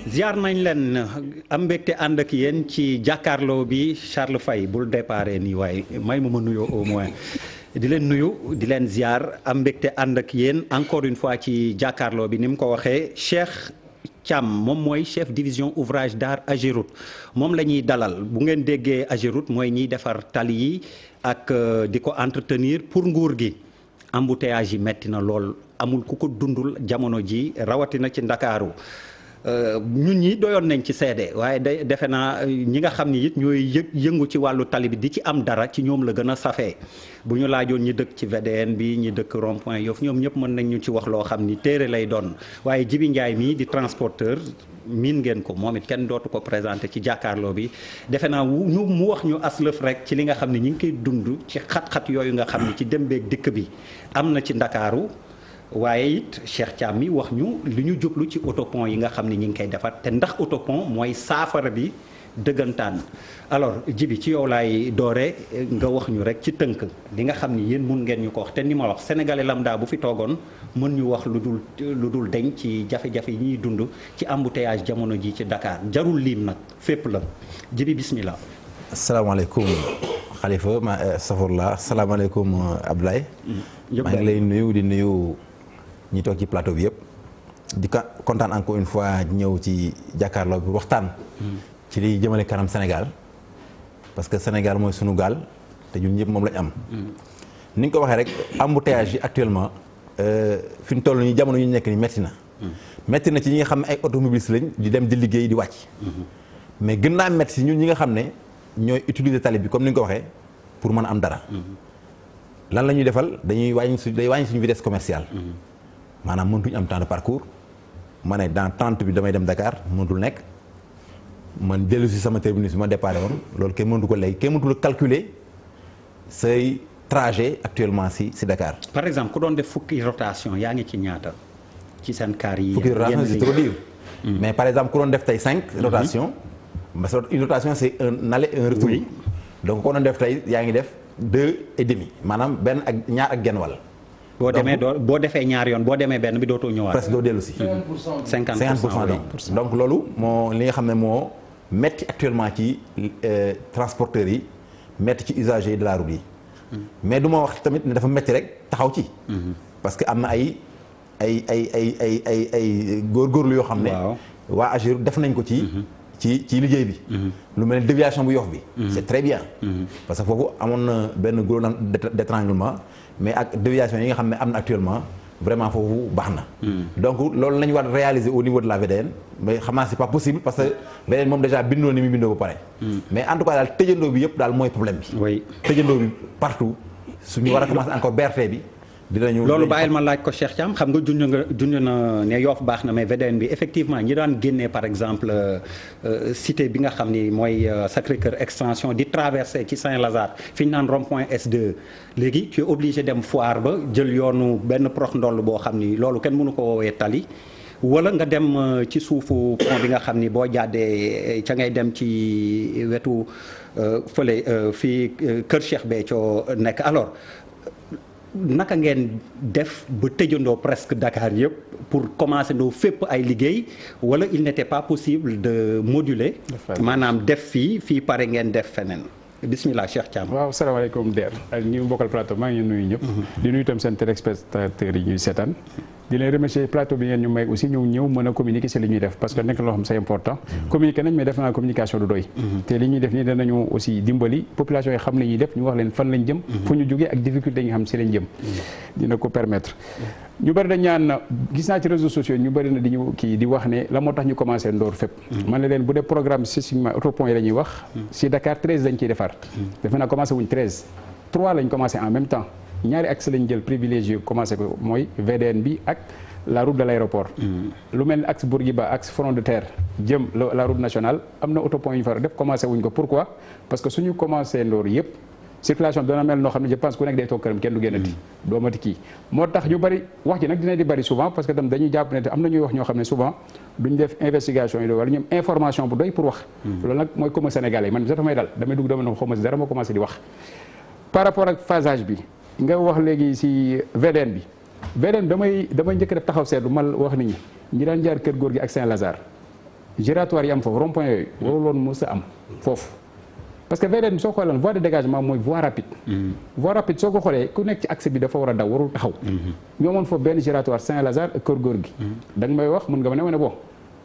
ziar nañ leen am mbégte ànd ak yéen ci jàkkaarloo bi Charles Faye bul déparé nii waaye may ma nuyoo au moins di leen nuyu di leen ziar am mbégte ànd ak yéen encore une fois ci jàkkaarloo bi ni mu ko waxee Cheikh Thiam moom mooy chef division ouvrage d'art Ageroute moom la ñuy dalal bu ngeen déggee Ageroute mooy ñiy defar tali yi ak di ko entretenir pour nguur gi embouteillage yi metti na lool amul ku ko dundul jamono ji rawatina ci Ndakaaru ñun ñi doyoon nañ ci seede waaye defe naa ñi nga xam ni it ñooy yëngu ci wàllu tali bi di ci am dara ci ñoom la gën a safee bu ñu laajoon ñi dëkk ci VDN bi ñi dëkk rond point Yoff ñoom ñëpp mën nañ ñu ci wax loo xam ni téere lay doon waaye Jibi Njaay mii di transporteur miin ngeen ko moom it kenn dootu ko présenté ci jàkkaarloo bi defe naa mu wax ñu aslëf rek ci li nga xam ne ñi ngi koy dund ci xat-xat yooyu nga xam ni ci dem beeg dikk bi am na ci Ndakaaru waaye it Cheikh Thiam mi wax ñu li ñu jublu ci autopont yi nga xam ne ñi ngi koy defar te ndax autopont mooy saafara bi dëggantaan alors Jibi ci yow laay doore nga wax ñu rek ci tënk li nga xam ni yéen mun ngeen ñu ko wax te ni ma wax sénégalais lambda bu fi toogoon mën ñu wax lu dul deñ ci jafe-jafe yi ñuy dund ci embouteillage jamono ji ci Dakar jarul lim nag fépp la Jibi bismillah. asalaamaaleykum Khalifa safurla asalaamaaleykum Abdoulaye. maa ngi lay nuyu di nuyu ñi toog ci plateau bi yëpp di kontaan encore une fois ñëw ci jàkkaarloo bi waxtaan ci liy jëmale kanam Sénégal parce que Sénégal mooy sunu gaal te ñun ñëpp moom lañ am ni nga ko waxee rek embouteillage yi actuellement fi ñu toll nii jamono ñu nekk ni metti na ci ñi nga xam ne ay automobilistes lañ di dem di liggéey di wàcc mais gën naa metti si ñun ñi nga xam ne ñooy utiliser tali bi comme ni nga ko waxee pour mën a am dara lan la ñuy defal day wàññi suñu vitesse commerciale maanaam mëntuñu am temps de parcours ma ne dans 30 bi damay dem Dakar mëntul nekk man dellu si sama terminus bi ma déparé woon loolu kenn mëntu ko léegi kenn mëntu calculer say trajet actuellement si Dakar. par exemple ku doon def fukki rotation yaa ngi ci ñaata ci seen car yi. fukki rotation c'est trop dire. mais par exemple ku doon def tey 5 rotation parce que une rotation c'est un aller et un retour. donc ku doon def tey yaa ngi def 2 et demi maanaam benn ak ñaar ak genn wàll. boo demee boo defee ñaar yoon boo demee benn bi dootoo ñëwaat. presque doo dellu si. 50% donc loolu moo li nga xam ne moo metti actuellement ci transporteurs yi metti ci usagers yi de la route yi. mais du ma wax tamit ne dafa metti rek taxaw ci. parce que am na ay góorgóorlu yoo xam ne. waa Ageroute def nañ ko ci liggéey bi. lu mel ne déviation bu Yoff bi. c'est très bien. parce que foofu amoon na benn gros d'étranglement mais ak déviation yi nga xam ne am na actuellement vraiment foofu baax na. donc loolu la ñu war réaliser au niveau de la VDN mais xam naa c'est pas possible parce que VDN moom déjà bindoo ni mu bindoo ba pare. mais en tout cas daal tëjandoo bi yëpp daal mooy problème bi. oui tëjandoo bi partout suñu war a commencer encore BRT bi. loolu bàyyil ma laaj ko Cheikh Thiam xam nga junj na ne Yoff baax na mais VDN bi effectivement ñi daan génnee par exemple cité bi nga xam ni mooy Sacré-Cœur extension di traverser ci Saint-Lazare fi ñu naan rond-point S2 léegi tu es obligé dem foire ba jël yoonu benn prox ndoll boo xam ni loolu kenn mënu ko woowee tali wala nga dem ci suufu pont bi nga xam ni boo jàddee ca ngay dem ci wetu fële fii Kër Cheikh Béthio nekk alors naka ngeen def ba tëjandoo presque Dakar yëpp pour commencer ndoo fépp ay liggéey wala il n'était pas possible de moduler maanaam def fii pare ngeen def feneen bismillah Cheikh Thiam. waaw salaamaaleykum Der ak ñi mu bokkal plateau maa ngi nuyu ñëpp. di nuyu itam seen téléspectateurs yi ñuy seetaan. di leen remercier plateau bi ngeen ñu may aussi ñëw mën a communiquer ci li ñuy def parce que nekk na loo xam c'est important. communiquer nañ mais def naa communication du doy. te li ñuy def nii danañu aussi dimbali population yi xam li ñuy def ñu wax leen fan lañ jëm. fu ñu jógee ak difficulté yi nga xam ci lañ jëm. dina ko permettre. ñu bëri dañ ñaan gis naa ci réseaux sociaux ñu bëri na di ñu kii di wax ne la moo tax ñu commencé ndoor fépp. man ne leen bu dee programme spécifiquement autopont yi la ñuy wax. ci Dakar 13 dañ ciy defar. defe naa commencé wuñ 13. 3 lañ commencé en même temps. ñaari axe lañ jël privilégié commencé ko mooy VDN bi ak la route de l'aéroport lu mel ni axe Bourguiba axe front de terre jëm la route nationale am na autopont yu ñu fa def commencé wuñ ko pourquoi parce que suñu commencé ndoor yëpp circulation bi dana mel noo xam ne je pense ku nekk day toog këram kenn du génnati doomati kii moo tax ñu bëri wax ji nag dina di bëri souvent parce que tam dañuy jàpp ne am na ñuy wax ñoo xam ne souvent duñ def investigation yi wala ñoom information bu doy pour wax loolu nag mooy comme sénégalais man sax may dal damay dugg dama ne xaw ma si dara ma commencé di wax par rapport ak phasage bi nga wax léegi si VDN bi VDN damay njëkk def taxaw seetlu mal wax nit ñi daan jaar Kër Góor gi ak Saint-Lazare giratoire yi am foofu rond-point yooyu waruloon mës a am foofu parce que VDN soo xoolee voie de dégagement mooy voie rapide voie rapide soo ko xoolee ku nekk ci axe bi dafa war a daw warul taxaw ñoo moon foofu benn giratoire Saint-Lazare ak Kër Góor gi da nga may wax mën nga ma ne bon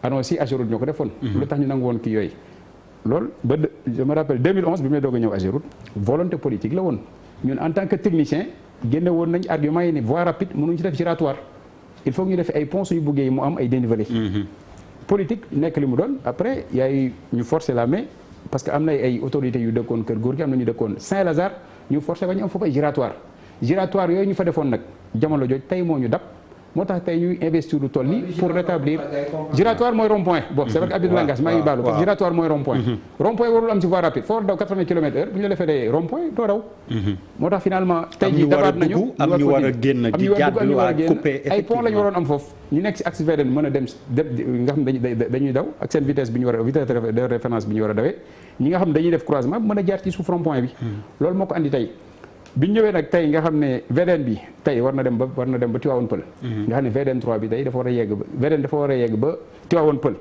annonce yi Ageroute ñoo ko defoon lu tax ñu nangu woon kii yooyu loolu ba je me rappelle 2011 bi may doog a ñëw Ageroute volonté politique la woon ñun en tant que technicien génne woon nañ argument yi ni voie rapide mënuñu ci def giratoire il faut que ñu def ay ponts suñu buggee mu am ay dénivelé politique nekk li mu doon après yaay ñu forcer la main parce que am na ay autorités yu dëkkoon Kër Góor gi am na ñu dëkkoon Saint-Lazare ñu forcer ba ñu am foofu ay giratoire yooyu ñu fa defoon nag jamono jooj tey moo ñu dab moo tax tey ñuy investir lu toll nii pour rétablir giratoire mooy rond point bon c'est vrai que habit de langage maa ngi baalu parce que giratoire mooy rond point rond point warul am ci voie rapide foo war daw 80 km/h bu ñu la defee day rond point doo daw moo tax finalement tey jii dabaat nañu am ñu war a génn di jàdd waa coupé ay pont la ñu waroon am foofu ñu nekk ci axe VDN mën a dem nga xam dañuy daw ak seen vitesse bi ñu war a vitesse de référence bi ñu war a dawee ñi nga xam dañuy def croisement mën a jaar ci suuf rond point bi loolu moo ko andi tey bi ñu ñëwee nag tey nga xam ne VDN bi tey war na dem ba Tivaouane Peulh nga xam ne VDN 3 bi tey dafa war a yegg ba VDN dafa war a yegg ba Tivaouane Peulh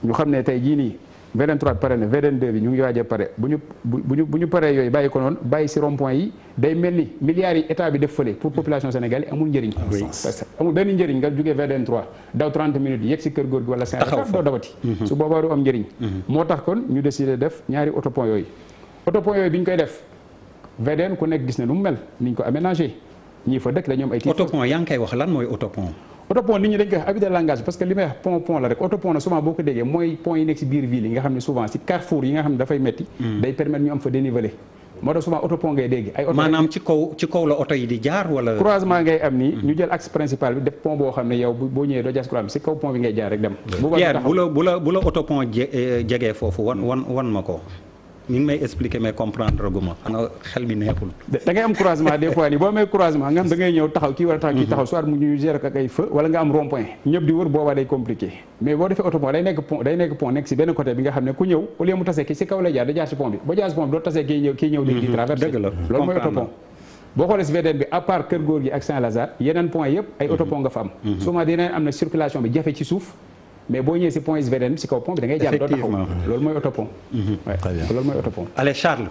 ñu xam ne tey jii nii VDN 3 bi pare na VDN 2 bi ñu ngi waaj a pare bu ñu paree yooyu bàyyi ko noonu bàyyi si rond point yi day mel ni milliards yi état bi def fële pour population sénégalaise amul njëriñ parce que amul benn njëriñ nga jógee VDN 3 daw 30 minutes yegg si Kër Góor gi wala Saint-Lazare doo dawati su boobaa du am njëriñ moo tax kon ñu décidé def ñaari autopont yooyu bi ñu koy def VDN ku nekk gis na nu mu mel ni ñu ko aménagé ñii fa dëkk dañu am ay titres. autopont yaa ngi koy wax lan mooy autopont. autopont nit ñi dañ koy wax habit de langage parce que li may wax pont la rek autopont na souvent boo ko déggee mooy pont yi nekk si biir ville yi nga xam ne souvent si carrefour yi nga xam ne dafay metti day permettre ñu am fa dénivelé moo tax souvent autopont ngay dégg ay maanaam ci kaw la oto yi di jaar wala croisement ngay am nii ñu jël axe principal bi def pont boo xam ne yow boo ñëwee doo jaar croisement bi si kaw pont bi ngay jaar rek dem Pierre bu la autopont jegee foofu wan ma ko ñu ngi may expliquer mais comprendre guma xanaa xel mi neexul. da ngay am croisement des fois nii boo amee croisement nga xam da ngay ñëw taxaw kii war a taxaw kii taxaw soit mu ñu gérer ak ay feu wala nga am rond point ñëpp di wër boobaa day compliqué mais boo defee autopont day nekk pont nekk si benn côté bi nga xam ne ku ñëw au lieu mu tasee ki si kaw lay jaar da jaar si pont bi boo jaar si pont bi doo tasee kii ñëw léegi di traversé dëgg la loolu mooy autopont boo xoolee si VDN bi à part Kër Góor gi ak Saint-Lazare yeneen point yëpp ay autopont nga fa am souvent dinañ am na circulation bi jafe ci suuf mais boo ñëwee si pont VDN si kaw pont bi da ngay jaar doo taxaw loolu mooy autopont. loolu mooy autopont. allez Charles.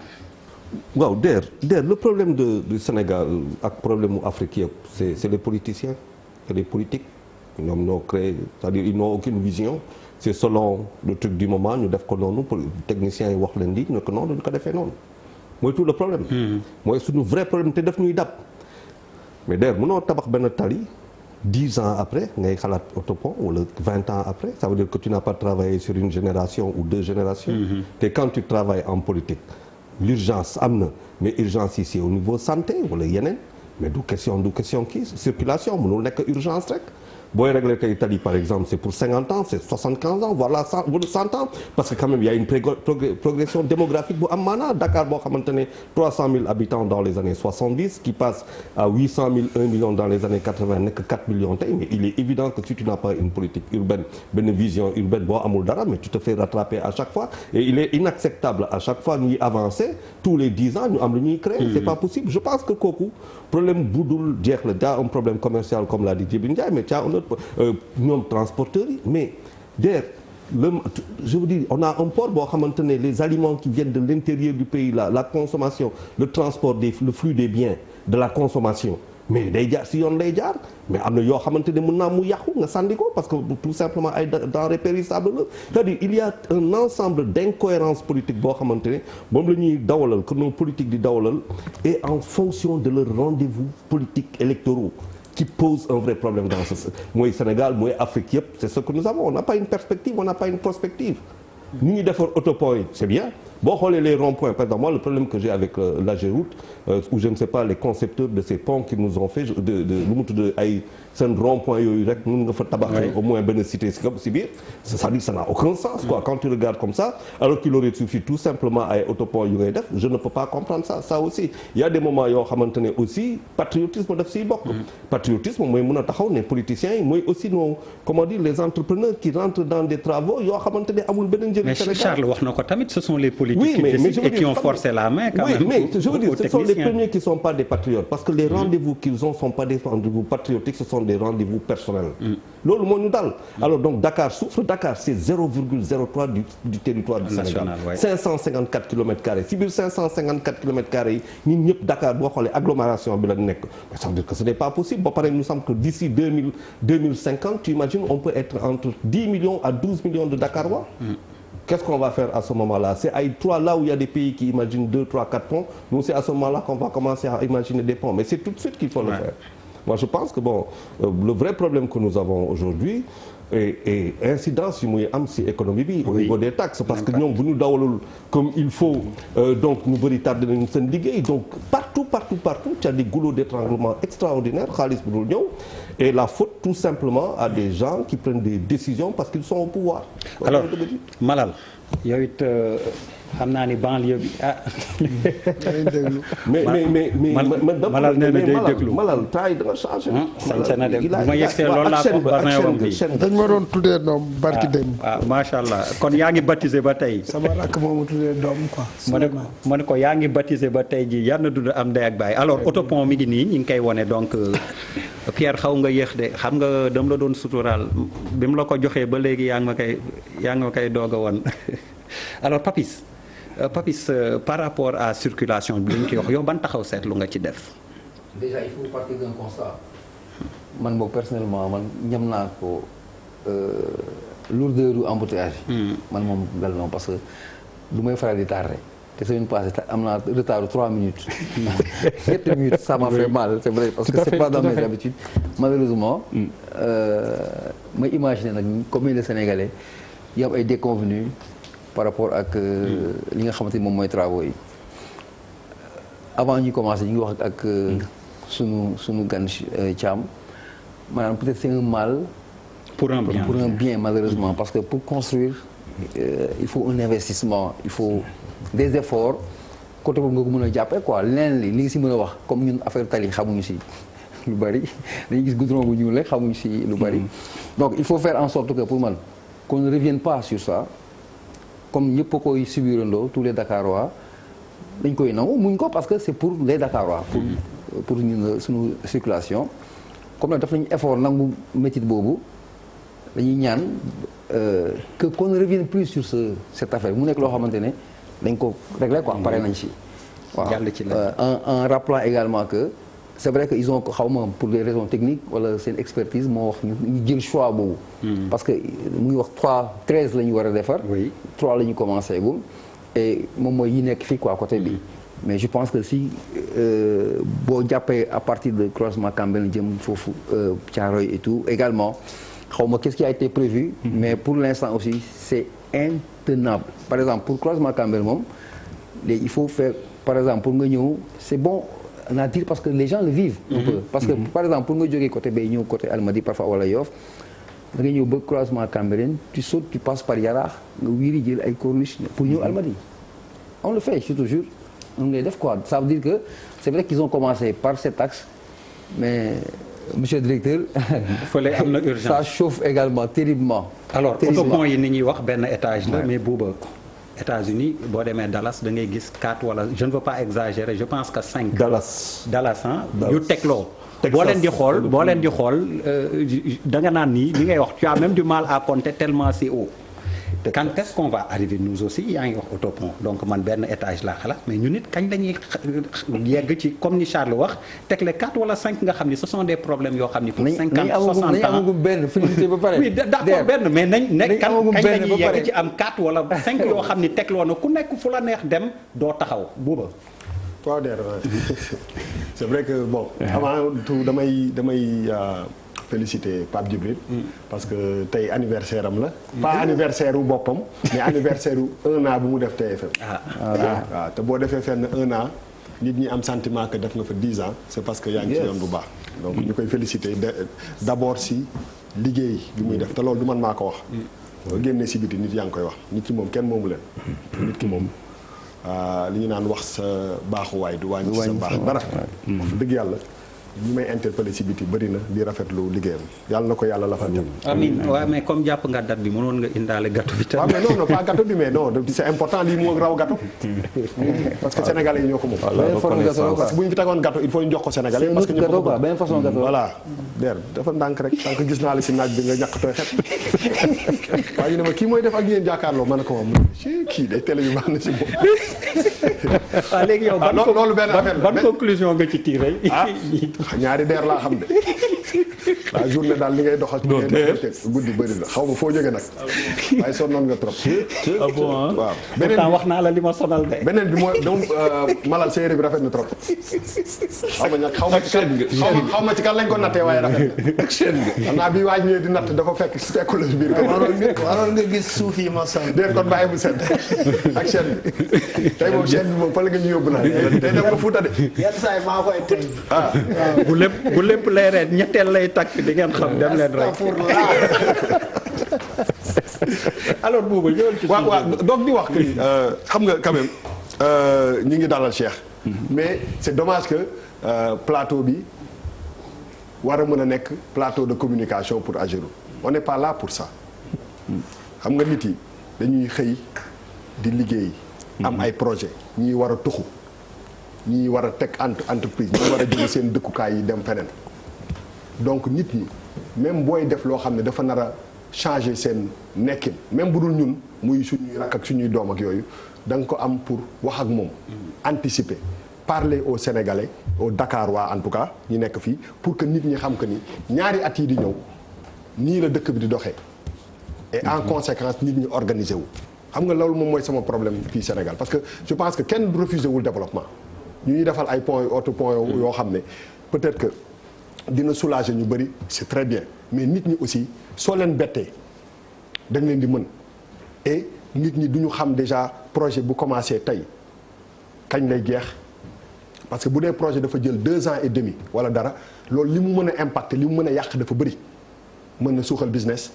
waaw Der le problème du Sénégal ak problème mu Afrique yëpp c'est les politiciens c'est les politiques ñoom ñoo créé c'est-à-dire ils n'ont aucune vision c'est selon le truc du moment ñu def ko noonu pour techniciens yi wax leen di ne ko noonu ñu ko defee noonu mooy tout le problème. mooy suñu vrai problème te def ñuy dab mais Der mënoo tabax benn tali. 10 ans après ngay xalaat autopont wala 20 ans après ça veut dire que tu n'as pas travaillé sur une génération ou 2 générations te quand tu travailles en politique l'urgence am na mais urgence ici au niveau santé wala yeneen mais du question kii circulation mënul nekk urgence rek booy régler tey tali par exemple c'est pour 50 ans c'est 75 ans voilà 100 ans parce que quand même il y a une progression démographique bu am maanaa Dakar boo xamante ne 300 000 habitants dans les années 70 qui passe à 800 000 1 million dans les années 80 nekk 4 millions tey mais il est évident que si tu n'as pas une politique urbaine benn vision urbaine boo amul dara mais tu te fais rattraper à chaque fois et il est inacceptable à chaque fois ñuy avancer tous les 10 ans ñu am lu ñuy créer c'est pas possible je pense que kooku problème bu dul jeex la daa un problème commercial comme l'a dit Djibril Ndiaye mais ñoom transporteurs yi mais Der je veux dire on a un port boo xamante ne les aliments qui viennent de l'intérieur du pays la consommation le transport le flux des biens de la consommation mais day jaar si yoon lay jaar mais am na yoo xamante ne mën naa mu yàqu nga sànni ko parce que tout simplement ay denrées périssables la c'est-à-dire il y a un ensemble d'incohérences politiques boo xamante ne moom la ñuy dawalal que nos politiques di dawalal et en fonction de leurs rendez-vous politiques électoraux qui pose un vrai problème dans ce mooy Sénégal mooy Afrique yëpp c'est ce que nous avons on n'a pas une perspective on n'a pas une prospective ñu ngi defar autopont yi c'est bien boo xoolee les ronds-points par exemple moi le problème que j'ai avec l'AGEROUTE ou je ne sais pas les concepteurs de ces ponts qu'ils nous ont fait lu mu tudd ay seen rond-point yooyu rek mën nga fa tabaxee au moins benn cité si biir c'est-à-dire ça n'a aucun sens quoi quand tu regardes comme ça alors qu'il aurait suffi tout simplement ay autopont yu ngay def je ne peux pas comprendre ça aussi il y a des moments yoo xamante ne aussi patriotisme daf siy bokk patriotisme mooy mën a taxaw ne politiciens yi mooy aussi nos comment dire les entrepreneurs qui rentrent dans des travaux yoo xamante ne amul benn budget du Sénégal. Mais Charles wax na ko tamit ce sont les politiques Oui, qui décident et qui ont dire, forcé la main quand oui, même. mais je veux dire, ce sont les techniciens. premiers qui ne sont pas des patriotes parce que les rendez-vous qu'ils ont sont pas des rendez-vous patriotiques, ce sont des rendez-vous personnels. Loolu moo ñu dal. Alors donc Dakar souffre. Dakar c'est 0,03 du territoire du Sénégal. Ouais. 554 kilomètres carrés. Si biir 554 kilomètres carrés yi ñun ñëpp Dakar boo xoolee agglomération bi la nekk. Mais ça veut dire que ce n'est pas possible. Ba pare nous sommes que d'ici 2050, tu imagines, on peut être entre 10 millions à 12 millions de Dakarois. Qu'est-ce qu'on va faire à ce moment-là? C'est à 3 là où il y a des pays qui imaginent 2, 3, 4 ponts. Nous, c'est à ce moment-là qu'on va commencer à imaginer des ponts. Mais c'est tout de suite qu'il faut le faire. Moi, je pense que bon, le vrai problème que nous avons aujourd'hui et incidence yu muy am ci économie bi au niveau des taxes parce que ñoom bu ñu dawalul comme il faut donc ñu bëri tardé nañu seen liggéey donc partout tu as des goulots d'étranglement extraordinaires xaalis bu dul ñëw et la faute tout simplement à des gens qui prennent des décisions parce qu'ils sont au pouvoir. Alors Malal yow it xam naa ni banlieue bi mais Malal nee na day déglu Malal taay da nga changé. sañ na dem bu ma yegsee loolu laa ko basin wam bi dañ ma doon tuddee doom barki dem. waaw macha allah kon yaa ngi baptisé ba tey. sama rakk moomu tuddee doom quoi. ma ne ko yaa ngi baptisé ba tey ji yal na dund am ndey ak baay alors autopont mi ngi nii ñu ngi koy wone donc Pierre xaw nga yéex de xam nga dam la doon suturaal bi mu la ko joxee ba léegi yaa ngi ma koy doog a woon alors Papis par rapport à circulation bi li ñu koy wax yow ban taxaw seetlu nga ci def. Déjà il faut partir d'un constat man boog personnellement man ñam naa ko lourdeur du embouteillage. man moom dal na parce que du may faral di tardé te semaine passée am naa retard de 3 minutes. 7 minutes ça m'a fait mal c'est vrai parce que c'est pas dans mes habitudes malheureusement. may imaginer nag combien de Sénégalais yi am ay déconvenus par rapport ak li nga xamante ni moom mooy travaux yi avant ñu commencer ñu ngi wax ak sunu gan Thiam maanaam peut-être c'est un mal pour un bien malheureusement parce que pour construire il faut un investissement il faut des efforts côté boobu nga ko mën a jàppee quoi leneen li nga si mën a wax comme ñun affaire tali xamuñu si lu bari dañuy gis goudron bu ñuul rek xamuñu si lu bari donc il faut faire en sorte que pour man qu'on ne revienne pas sur ça comme ñëpp a koy subirandoo tous les Dakarois dañ koy nangu muñ ko parce que c'est pour les Dakarois pour ñun suñu circulation comme nag daf nañu effort nangu métier boobu dañuy ñaan que qu'on ne revienne plus sur cette affaire mu nekk loo xamante ne dañ ko régler quoi pare nañ ci waaw en rappelant également que c'est vrai que ils ont xawma pour des raisons techniques wala seen expertise moo wax ñu jël choix boobu parce que mu ngi wax 13 la ñu war a defar 3 la ñu commencé gum et moom mooy yi nekk fii quoi côté bi mais je pense que si boo jàppee à partir de croisement Cambérène jëm foofu Thiaroye et tout également xawma qu'est-ce qui a été prévu mais pour l'instant aussi c'est intenable par exemple pour croisement Cambérène moom léegi il faut faire par exemple pour nga ñëw c'est bon à dire parce que les gens le vivent un peu parce que par exemple pour nga jógee côté bay ñëw côté Almadies parfois wala Yoff da ngay ñëw ba croisement Cambérène tu sautes tu passes par Yaraax nga wiiri jël ay corniche pour ñëw Almadies on le fait je te jure on ngay def quoi ça veut dire que c'est vrai qu'ils ont commencé par cet axe mais monsieur le directeur fële am na urgence ça chauffe également terriblement alors autopont yi ni ñuy wax benn étage la mais buuba États-Unis boo demee Dallas da ngay gis 4 wala je ne veux pas exagérer je pense que 5 Dallas yu tegloo boo leen di xool da nga naan nii li ngay wax tu as même du mal à compter tellement c'est haut quand est-ce qu'on va arriver nous aussi yaa ngi wax autopont donc man benn étage laa xalaat mais ñu nit kañ lañuy yegg ci comme ni Charles wax tegle 4 wala 5 nga xam ni ce sont des problèmes yoo xam ni pour 50 60 ans amagum benn félicité ba pare oui d'accord benn mais nañ kañ lañuy yegg ci am 4 wala 5 yoo xam ni tegloo na ku nekk fu la neex dem doo taxaw buuba waaw der c'est vrai que bon avant tout damay féliciter Pape Djibril parce que tey anniversaire am la pas anniversaire u boppam mais anniversaire u 1 an bu mu def TFM waaw te boo defee fenn 1 an nit ñi am sentiment que def nga fa 10 ans c'est parce que yaa ngi ci yoon bu baax donc ñu koy féliciter d'abord si liggéey bi muy def te loolu du man maa ko wax boo génnee si biti nit yaa ngi koy wax nit ki moom kenn moomu leen nit ki moom li ñu naan wax sa baaxuwaay du wàññi sa baax dara wax dëgg yàlla ñi may interpellé si biti bëri na di rafetlu liggéeyam yàlla na ko yàlla la fa jot. amiin waaw mais comme jàpp nga date bi mënoon nga indaale gâteau bi waaw mais non pas gâteau bi mais non c'est important lii moo raw gâteau parce que sénégalais yi ñoo ko moom. parce que bu ñu fi tegoon gâteau il faut ñu jox ko sénégalais parce que ñoo ko bëgg. benn façon gâteau voilà der dafa ndànk rek tant que gis naa la si naaj bi nga ñàkk tooy xet waaye ñu ne ma kii mooy def ak yéen jàkkaarloo ma ne ko moom kii day télé yu baax na si moom. waaw léegi yow loolu benn affaire la ban conclusion nga ci tiré. ñaari der laa xam de la journée daal li ngay doxal. non guddi bëri na xaw ma foo jógee nag waaye sonnoon nga trop. waaw beneen bi wax naa la li ma sonal de. beneen bi mooy donc malal séeréer bi rafet na trop. xaw ma ci kan lañ ko nattee waaye rafet na. xam naa bi waaj ñëwee di natt dafa fekk la biir kër. waroon nga gis suuf yi ma sonn. déet kon bàyyi bu set ak chaîne bi tey moom chaîne bi moom fa la nga ñu yóbbu naa tey dem nga Fuuta de. yenn saa yi maa koy tey. bu lépp lay reet ñetteel lay takk di ngeen xam dem leen rek. alors boobu ñëwal ci. waaw donc di wax que ni xam nga quand même ñi ngi dalal Cheikh. mais c'est dommage que plateau bi war a mën a nekk plateau de communication pour Ageroute on n'est pas là pour ça. xam nga nit yi dañuy xëy di liggéey. am ay projet ñii war a tuxu ñii war a teg entreprise ñii war a jël seen dëkkukaay yi dem feneen donc nit ñi même booy def loo xam ne dafa nar a changer seen nekkin même bu dul ñun muy suñuy rakk ak suñuy doom ak yooyu da nga ko am pour wax ak moom. anticiper parler aux Sénégalais au Dakar waa en tout cas ñi nekk fii pour que nit ñi xam que ni ñaari at yi di ñëw nii la dëkk bi di doxee. et en conséquence nit ñi organiser wu. xam nga loolu moom mooy sama problème fii Sénégal parce que je pense que kenn refusé wul développement ñu ñuy defal ay points autres points yoo xam ne peut-être que dina soulager ñu bëri c'est très bien mais nit ñi aussi soo leen bettee dañ leen di mën et nit ñi du ñu xam déjà projet bu commencé tey kañ lay jeex parce que bu dee projet dafa jël 2 ans et demi wala dara loolu li mu mën a impacter li mu mën a yàq dafa bëri mën na suuxal business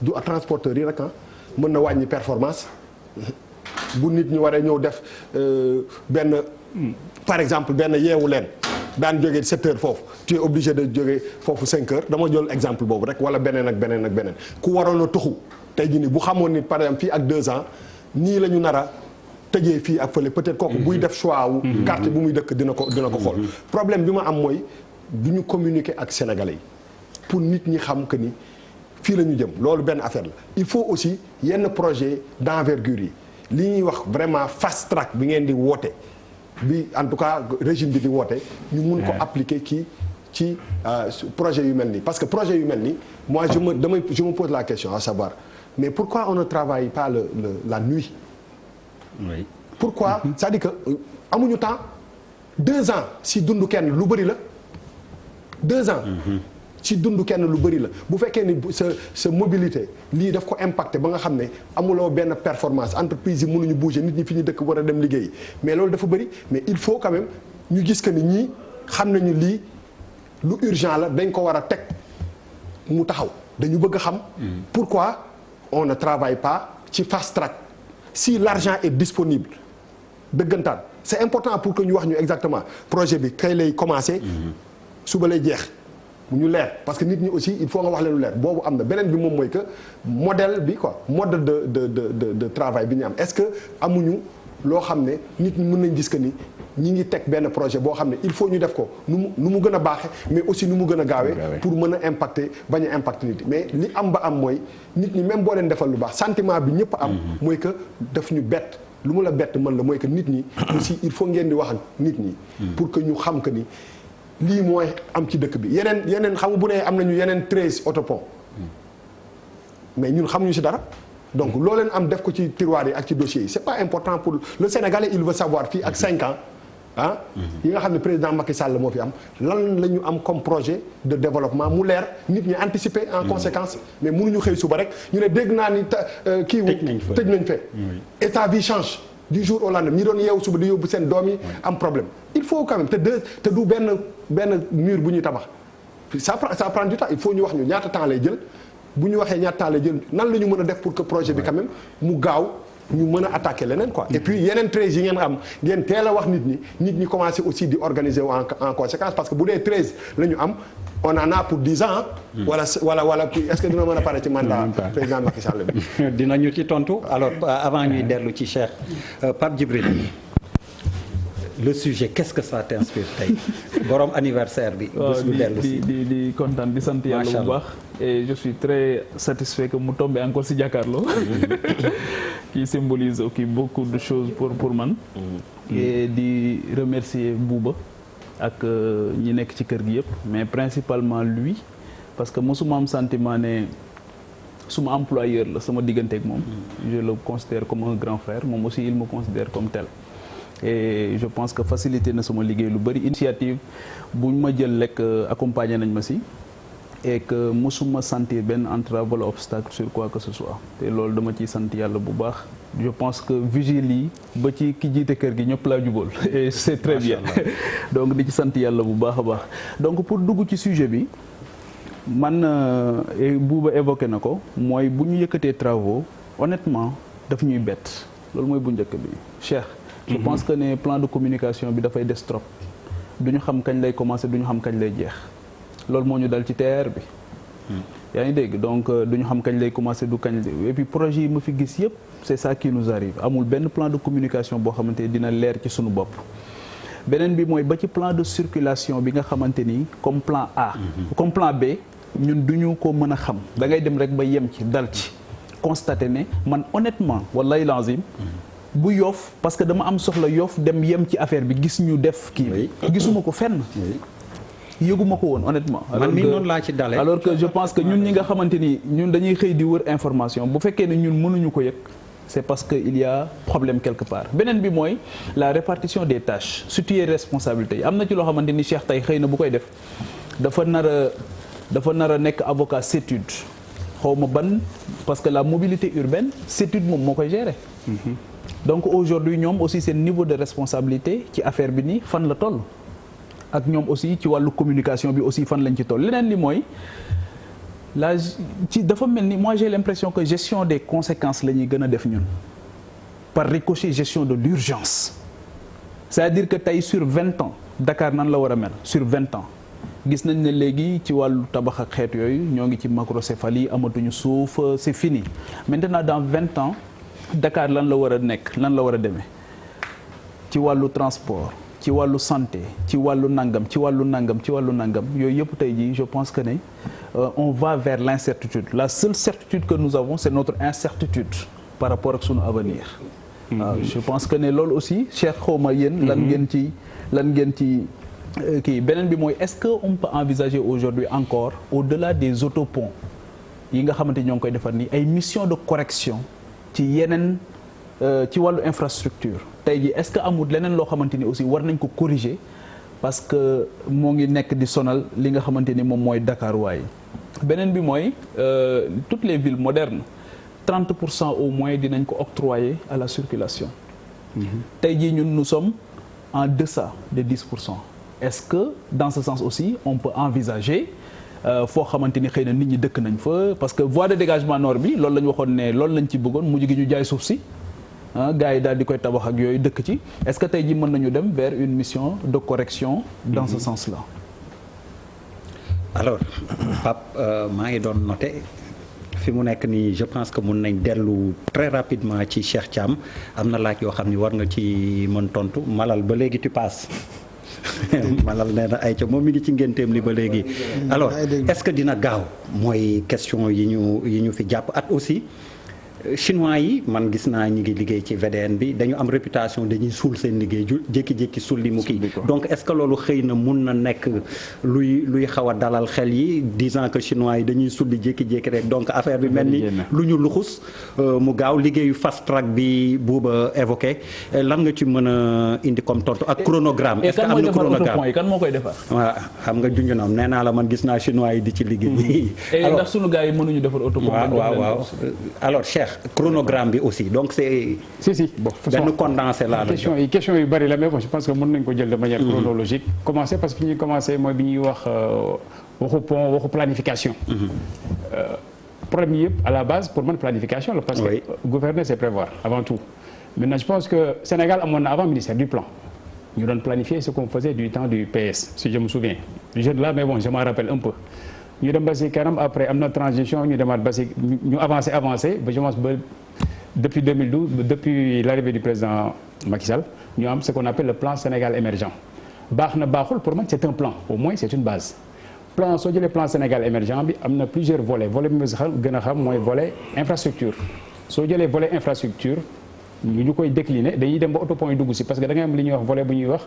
du transporteur yi rek mën na wàññi performance bu nit ñi waree ñëw def benn par exemple benn yeewu leen daan jógee 7 heures foofu tu es obligé de jógee foofu 5 heures dama jël exemple boobu rek wala beneen ak beneen ak beneen ku waroon a tuxu tey jii nii bu xamoon ni par exemple fii ak 2 ans nii la ñu nar a tëjee fii ak fële peut-être kooku buy def choix wu quartier bu muy dëkk dina ko xool problème bi ma am mooy du ñu communiquer ak sénégalais yi pour nit ñi xam que ni fii la ñu jëm loolu benn affaire la il faut aussi yenn projet d'envergure yi li ñuy wax vraiment fast track bi ngeen di woote bi en tout cas régime bi di woote ñu mun ko appliquer ci projet yu mel nii parce que projet yu mel nii moi je me pose la question à savoir mais pourquoi on ne travaille pas la nuit. oui. pourquoi c'est-à-dire que amuñu temps 2 ans si dundu kenn lu bëri la 2 ans. ci dund kenn lu bëri la bu fekkee ni sa mobilité lii daf ko impacté ba nga xam ne amuloo benn performance entreprise yi mënuñu bouger nit ñi fi ñu dëkk war a dem liggéey mais loolu dafa bëri mais il faut quand même ñu gis que ni ñii xam nañu lii lu urgent la dañ ko war a teg mu taxaw dañu bëgg a xam pourquoi on ne travaille pas ci fast track si l'argent est disponible dëggantaan c'est important pour que ñu wax ñu exactement projet bi kay lay commencer suba lay jeex mu ñu leer parce que nit ñi aussi il faut nga wax leen lu leer boobu am na beneen bi moom mooy que modèle bi quoi mode de travail bi ñu am est-ce que amuñu loo xam ne nit ñi mën nañ gis que ni ñi ngi teg benn projet boo xam ne il faut ñu def ko nu mu gën a baaxe mais aussi nu mu gën a gaawee pour mën a impacter bañ a impacter nit mais li am ba am mooy nit ñi même boo leen defal lu baax sentiment bi ñëpp am mooy que daf ñu bett lu mu la bett mën la mooy que nit ñi aussi il faut ngeen di wax ak nit ñi pour que ñu xam que ni lii mooy am ci dëkk bi yeneen xam nga bu ne am nañu yeneen 13 autopont mais ñun xamuñu ci dara donc loo leen am def ko ci tiroir yi ak ci dossiers yi c'est pas important pour le Sénégalais il veut savoir fii ak 5 ans yi nga xam ne président Macky Sall moo fi am lan la ñu am comme projet de développement mu leer nit ñi anticiper en conséquence mais mënuñu xëy suba rek ñu ne dégg naa ni kii tëj nañ fe état bi change du jour au lendemain ñi doon yeewu suba di yóbbu seen doom yi am problème il faut quand même te du benn mur bu ñuy tabax ça prend du temps il faut ñu wax ñu ñaata temps lay jël bu ñu waxee ñaata temps lay jël nan la ñu mën a def pour que projet bi quand même mu gaaw ñu mën a attaquer leneen quoi. Et puis yeneen 13 yi ngeen am ngeen teel a wax nit ñi commencé aussi di organiser wu en conséquence parce que bu dee 13 la ñu am on en a pour 10 ans. wala est-ce que dina mën a pare ci mandat président Macky Sall bi. dinañu ci tontu alors avant ñuy dellu ci Cheikh Pape Djibril le sujet qu'est-ce que ça t'inspire tey borom anniversaire bi. bés bu dellu si di kontaan di sant yàlla bu baax. et je suis très satisfait que mu tombé encore si jàkkaarloo. qui symbolise beaucoup de choses pour man. et di remercier Bouba ak ñi nekk ci kër gi yëpp mais principalement lui parce que mosuma am sentiment ne suma employeur la sama diggante ak moom. je le considère comme un grand frère moom aussi il me considère comme tel. et je pense que facilité na sama liggéey lu bëri initiative bu ñu ma jël lekk accompagner nañ ma si et que mosuma sentir benn entrave wala obstacle sur quoi que ce soit te loolu dama ciy sant yàlla bu baax je pense que vigile yi ba ci ki jiite kër gi ñëpp laa jubal et c'est très bien donc di ci sant yàlla bu baax a baax donc pour dugg ci sujet bi man Bouba évoqué na ko mooy bu ñu yëkkatee travaux honnêtement daf ñuy bett loolu mooy bu njëkk bi Cheikh je pense que ne plan de communication bi dafay des trop du ñu xam kañ lay commencer du ñu xam kañ lay jeex loolu moo ñu dal ci TER bi yaa ngi dégg donc du ñu xam kañ lay commencer du kañ et puis projet yi ma fi gis yëpp c'est ça qui nous arrive amul benn plan de communication boo xamante ni dina leer ci suñu bopp beneen bi mooy ba ci plan de circulation bi nga xamante ni comme plan A comme plan B ñun du ñu ko mën a xam da ngay dem rek ba yem ci dal ci constater ne man honnêtement wallahi lazim bu Yoff parce que dama am soxla Yoff dem yem ci affaire bi gis ñu def kii gisuma ko fenn yëguma ko woon honnêtement man mii noonu laa ci dalee alors que je pense que ñun ñi nga xamante ni ñun dañuy xëy di wër information bu fekkee ne ñun mënuñu ko yëg c'est parce que il y a problème quelque part beneen bi mooy la répartition des tâches situer responsabilité yi am na ci loo xamante ni Cheikh tey xëy na bu koy def dafa nar a nekk avocat CETUD xaw ma ban parce que la mobilité urbaine CETUD moom moo koy gérer donc aujourd'hui ñoom aussi seen niveau de responsabilité ci affaire bi nii fan la toll ak ñoom aussi ci wàllu communication bi aussi fan lañ ci toll leneen li mooy dafa mel ni moi j'ai l'impression que gestion des conséquences la ñuy gën a def ñun par ricochet gestion de l'urgence c'est-à-dire que tey sur 20 ans Dakar nan la war a mel sur 20 ans gis nañ ne léegi ci wàllu tabax ak xeet yooyu ñoo ngi ci macrocéphalie amatuñu suuf c'est fini maintenant dans 20 ans Dakar lan la war a nekk lan la war a demee ci wàllu transport ci wàllu santé ci wàllu nangam yooyu yëpp tey jii je pense que ne on va vers l'incertitude la seule certitude que nous avons c'est notre incertitude par rapport ak sunu avenir waaw je pense que ne loolu aussi Cheikh xawma yéen lan ngeen ci kii beneen bi mooy est-ce que on peut envisager aujourd'hui encore au-delà des autoponts yi nga xamante ñoo ngi koy defar nii ay missions de correction ci yeneen ci wàllu infrastructure tey jii est-ce que amul leneen loo xamante ni aussi war nañ ko corriger parce que moo ngi nekk di sonal li nga xamante ni moom mooy Dakar waaye beneen bi mooy toutes les villes modernes 30% au moins dinañ ko octroyer à la circulation tey jii ñun nous sommes en deçà de 10%. Est-ce que dans ce sens aussi on peut envisager foo xamante ni xëy na nit ñi dëkk nañ fa parce que voie de dégagement nord bi loolu la ñu waxoon ne loolu lañ ci bëggoon mujj gi ñu jaay suuf si gars yi daal di koy tabax ak yooyu dëkk ci est-ce que tey jii mën nañu dem vers une mission de correction dans ce sens-là. alors Pape maa ngi doon noter fi mu nekk nii je pense que mun nañ dellu très rapidement ci Cheikh Thiam am na laaj yoo xam ni war nga ci mën tontu Malal ba léegi tu passes. Malal nee na ay ca moom mi ngi ci ngénteem li ba léegi alors est-ce que dina gaaw mooy question yi ñu fi jàpp at aussi chinois yi man gis naa ñi ngi liggéey ci VDN bi dañu am réputation dañuy suul seen liggéey jékki-jékki suul li mu kii donc est-ce que loolu xëy na mun na nekk luy xaw a dalal xel yi disant que chinois yi dañuy sulli jékki-jékki rek donc affaire bi mel ni lu ñu luxus mu gaaw liggéeyu fast track bi Bouba évoqué lan nga ci mën a indi comme tontu ak chronogramme est-ce que am na chronogramme kan moo koy defar waaw xam nga junj na nee naa la man gis naa chinois yi di ci liggéey alors ndax sunu gars yi mënuñu defar autopont waaw alors Cheikh chronogramme bi aussi donc c'est si bon benn condensé la question yu bari la mais bon je pense que mën nañ ko jël de manière chronologique commencer parce que fi ñuy commencer mooy bi ñuy wax waxu pont waxu planification problème yi yëpp à la base pour man planification la parce que gouverner c'est prévoir avant tout maintenant je pense que Sénégal amoon na avant ministère du plan ñu doon planifier ce qu'on faisait du temps du PS si je me souviens jeune là mais bon je m'en rappelle un peu ñu dem ba si kanam après am na transition ñu demaat ba si ñu avancé ba je pense ba depuis 2012 depuis l'arrivée du président Macky Sall ñu am ce qu'on appelle le plan Sénégal émergent baax na baaxul pour man c'est un plan au moins c'est une base plan soo jëlee plan Sénégal émergent bi am na plusieurs volets volet bi ma gën a xam mooy volet infrastructure soo jëlee volet infrastructure ñu koy décliner dañuy dem ba autopont yi dugg si parce que da ngay am li ñuy wax volet bu ñuy wax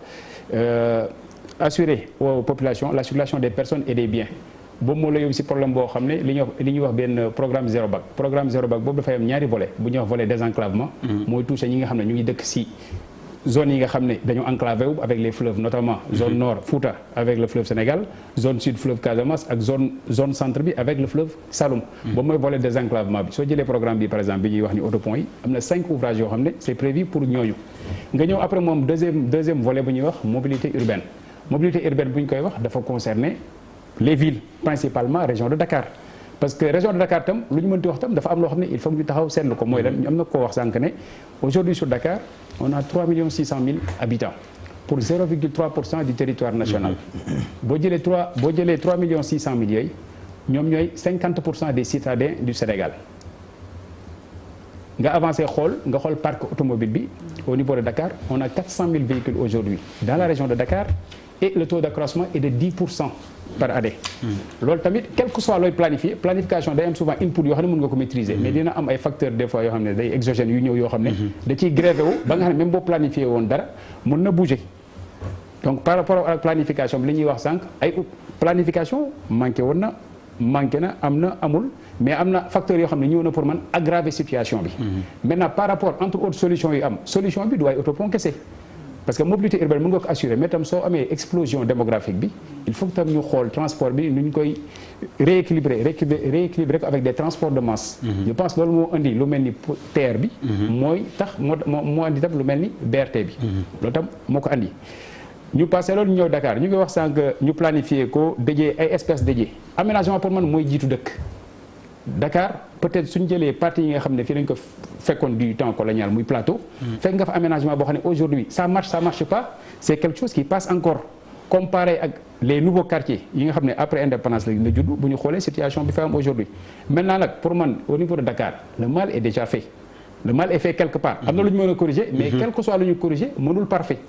assurer aux populations la circulation des personnes et des biens boobu moo la yóbbu si problème boo xam ne li ñuy wax benn programme zéro bac boobu dafay am ñaari volet bu ñuy wax volet désenclavement mooy touché ñi nga xam ne ñu ngi dëkk si zone yi nga xam ne dañoo enclavé wu avec les fleuves notamment zone nord Fouta avec le fleuve Sénégal zone sud fleuve Casamance ak zone centre bi avec le fleuve Saloum boobu mooy volet désenclavement bi soo jëlee programme bi par exemple bi ñuy wax ni autopont yi am na 5 ouvrages yoo xam ne c'est prévu pour ñooñu nga ñëw après moom deuxième volet bu ñuy wax mobilité urbaine bu ñu koy wax dafa concerner les villes principalement région de Dakar parce que région de Dakar tam lu ñu mënti wax tam dafa am loo xam ne il faut ñu taxaw seetlu ko mooy lan ñu am na koo wax sànq ne aujourd'hui sur Dakar on a 3 600 000 habitants pour 0,3% du territoire national boo jëlee 3 600 000 yooyu ñoom ñooy 50% des citadins du Sénégal nga avancé nga xool parc automobile bi au niveau de Dakar on a 400 000 véhicules aujourd'hui dans la région de Dakar et le taux d'accroissement est de 10% par année. loolu tamit quel que soit looy planification day am souvent input yoo xam ne mën nga ko maîtriser mais dina am ay facteurs des fois yoo xam ne day exogènes yu ñëw yoo xam ne da ciy grévé wu ba nga xam ne même boo planifié woon dara mën na bouger donc par rapport ak planification bi li ñuy wax sànq ay planification manqué na amul mais am na facteurs yoo xam ne ñëw na pour man aggraver situation bi maintenant par rapport entre autres solutions yu am solution bi du ay autopont kese parce que mobilité urbaine mën nga ko assurer mais tam soo amee explosion démographique bi il faut que tam ñu xool transport bi nu ñu koy rééquilibrer ko avec des transports de masse je pense loolu moo indi lu mel ni TER bi mooy tax moo indi tam lu mel ni BRT bi loolu tam moo ko andi ñu passé loolu ñëw Dakar ñu ngi wax sànq ñu planifier ko dédié ay espaces dédiés aménagement pour man mooy jiitu dëkk Dakar peut-être suñu jëlee partie yi nga xam ne fii lañ ko fekkoon du temps colonial muy plateau fekk nga fa aménagement boo xam ne aujourd'hui ça marche pas c'est quelque chose qui passe encore comparé ak les nouveaux quartiers yi nga xam ne après indépendance la judd bu ñu xoolee situation bi fa am aujourd'hui maintenant nag pour man au niveau de Dakar le mal est déjà fait le mal est fait quelque part am na lu ñu mën a corriger mais quel que soit lu ñu corriger mënul parfait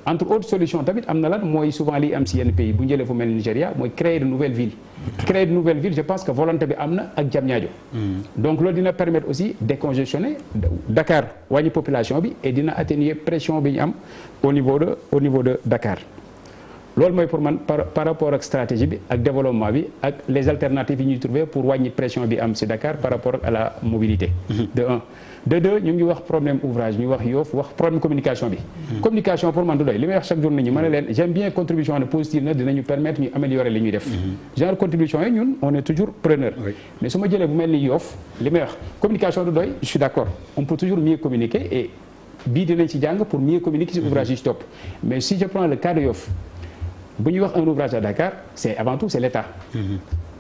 entre autres solutions tamit am na lan mooy souvent liy am si yenn pays bu njëlee fu mel ni Nigeria mooy créer de nouvelles villes je pense que volonté bi am na ak Diamniadio donc loolu dina permettre aussi décongestionner Dakar wàññi population bi et dina atténuer pression bi ñu am au niveau de Dakar loolu mooy pour man par rapport ak stratégie bi ak développement bi ak les alternatives yi ñuy trouver pour wàññi pression bi am si Dakar par rapport à la mobilité de un de deux ñu ngi wax problème ouvrage ñu wax Yoff wax problème communication bi communication pour man du doy li may wax chaque jour nit ñi ma ne leen j'aime bien contribution ne positive na dinañu permettre ñu améliorer li ñuy def genre contribution yi ñun on est toujours preneur mais su ma jëlee bu mel ni Yoff li may wax communication du doy je suis d'accord on peut toujours mieux communiquer et bii dinañ ci jàng pour mieux communiquer si ouvrage yi ci topp mais si je prends le cas de Yoff bu ñuy wax un ouvrage à Dakar c'est avant tout c'est l'État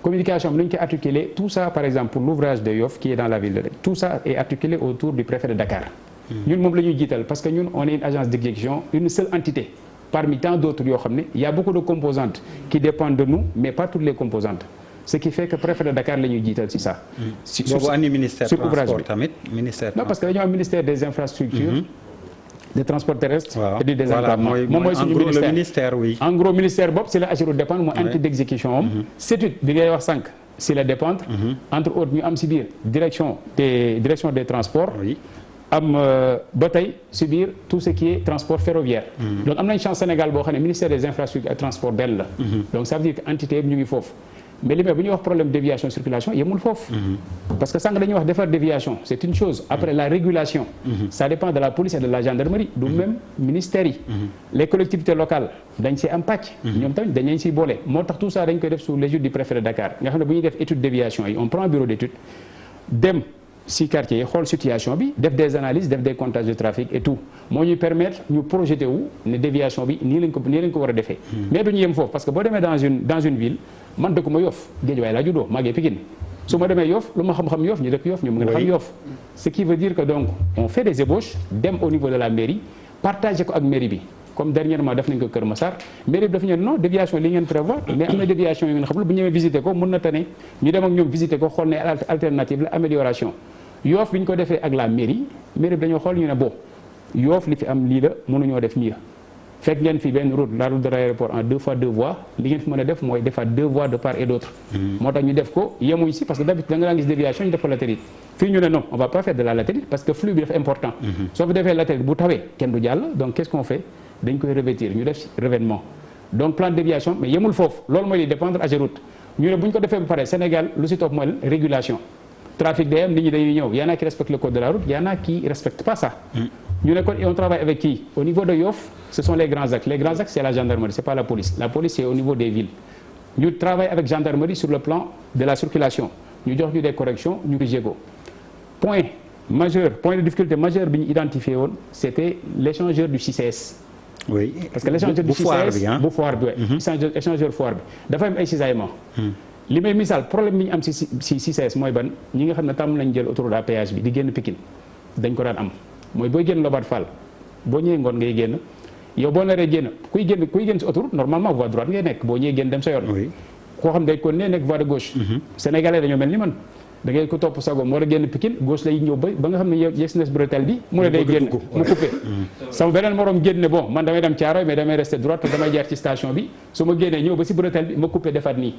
communication bi nañu koy articuler tout ça par exemple pour l'ouvrage de Yoff qui est dans la ville de Dakar tout ça est articulé autour du préfet de Dakar ñun moom la ñuy jiital parce que ñun on est une agence d'exécution une seule entité parmi tant d'autres yoo xam ne il y a beaucoup de composantes qui dépendent de nous mais pas toutes les composantes ce qui fait que préfet de Dakar la ñuy jiital ci ça boobu andi ministère transport tamit ministère non parce que dañoo am ministère des infrastructures des transports terrestres et du désenclavement moom mooy suñu ministère oui en gros ministère bopp si la AGEROUTE dépendre mooy entité d'exécution am CETUD bi ngay wax sànq si la dépendre entre autres ñu am si biir direction des transports am ba tey si biir tout ce qui est transport ferroviaire donc am nañ chance Sénégal boo xam ne ministère des infrastructures et transport benn la donc ça veut dire que entité yëpp ñu ngi foofu mais li may bu ñuy wax problème déviation circulation yemul foofu parce que sànq dañuy wax defar déviation c'est une chose après la régulation ça dépend de la police et de la gendarmerie du même ministère yi les collectivités locales dañ see am pàcc ñoom tamit dañ leen siy boole moo tax tout ça dañ koy def sous l'égide du préfet de Dakar nga xam ne bu ñuy def étude déviation yi on prend un bureau d'étude dem si quartier yi xool situation bi def des analyses def des comptages de trafic et tout moo ñuy permettre ñu projeté wu ne déviation bi nii lañ ko war a defee mais duñu yem foofu parce que boo demee dans une ville man dëkkuma Yoff Guédiawaye laa juddoo màggee Pikine su ma demee Yoff lu ma xam-xam Yoff ñu dëkk Yoff ñu mën a xam Yoff ce qui veut dire que donc on fait des ébauches dem au niveau de la mairie partager ko ak mairie bi comme dernièrement def nañ ko Kër Massar mairie bi dafa ñu non déviation li ngeen prévoir mais am na déviation yu ngeen xam bu ñëwee visiter ko mën na tane ñu dem ak ñoom visiter ko xool ne alternative la amélioration Yoff bi ñu ko defee ak la mairie bi dañoo xool ñu ne bon Yoff li fi am lii la mënuñoo def mieux fekk ngeen fi benn route la route de l'aéroport en 2 fois 2 voies li ngeen fi mën a def mooy defaat 2 voies de part et d'autre moo tax ñu def ko yemuñ si parce que d'habitude da nga daan gis déviation ñu def ko latérite fii ñu ne non on va pas faire de la latérite parce que flux bi dafa important soo fi defee latérite bu tawee kenn du jàll donc qu'est-ce qu'on fait dañ koy revêtir ñu def revêtement donc plan de déviation mais yemul foofu loolu mooy li dépendre AGEROUTE ñu ne bu ñu ko defee ba pare Sénégal lu si topp mooy régulation trafic day am nit ñi dañuy ñëw y en a qui respectent le code de la route y en a qui respectent pas ça ñu ne kon on travaille avec qui au niveau de Yoff ce sont les grands axes c'est la gendarmerie c'est pas la police c'est au niveau des villes ñu travaille avec gendarmerie sur le plan de la circulation ñu jox ñu des corrections ñu corrigé ko point de difficulté majeur bi ñu identifié woon c'était l'échangeur du CICES oui parce que l'échangeur du CICES bu foire bi échangeur foire bi dafa am ay cisaillement li may misaal problème bi ñu am si CICES mooy ban ñi nga xam ne tàmm nañ jël autoroute à péage bi di génn Pikine dañ ko daan am mooy booy génn Lobatt Fall boo ñëwee ngoon ngay génn yow boo naree génn kuy génn si autoroute normalement voie droite ngay nekk boo ñëwee génn dem sa yoon koo xam day kon ne nekk voie de gauche sénégalais dañoo mel ni man da ngay ko topp sagom war a génn Pikine gauche lay ñëw ba nga xam ne yes nes bretelle bi mu ne day génn mu coupé sama beneen morom génn ne bon man damay dem Thiaroye mais damay rester droite te damay jaar ci station bi su ma génnee ñëw ba si bretelle bi ma coupé defaat nii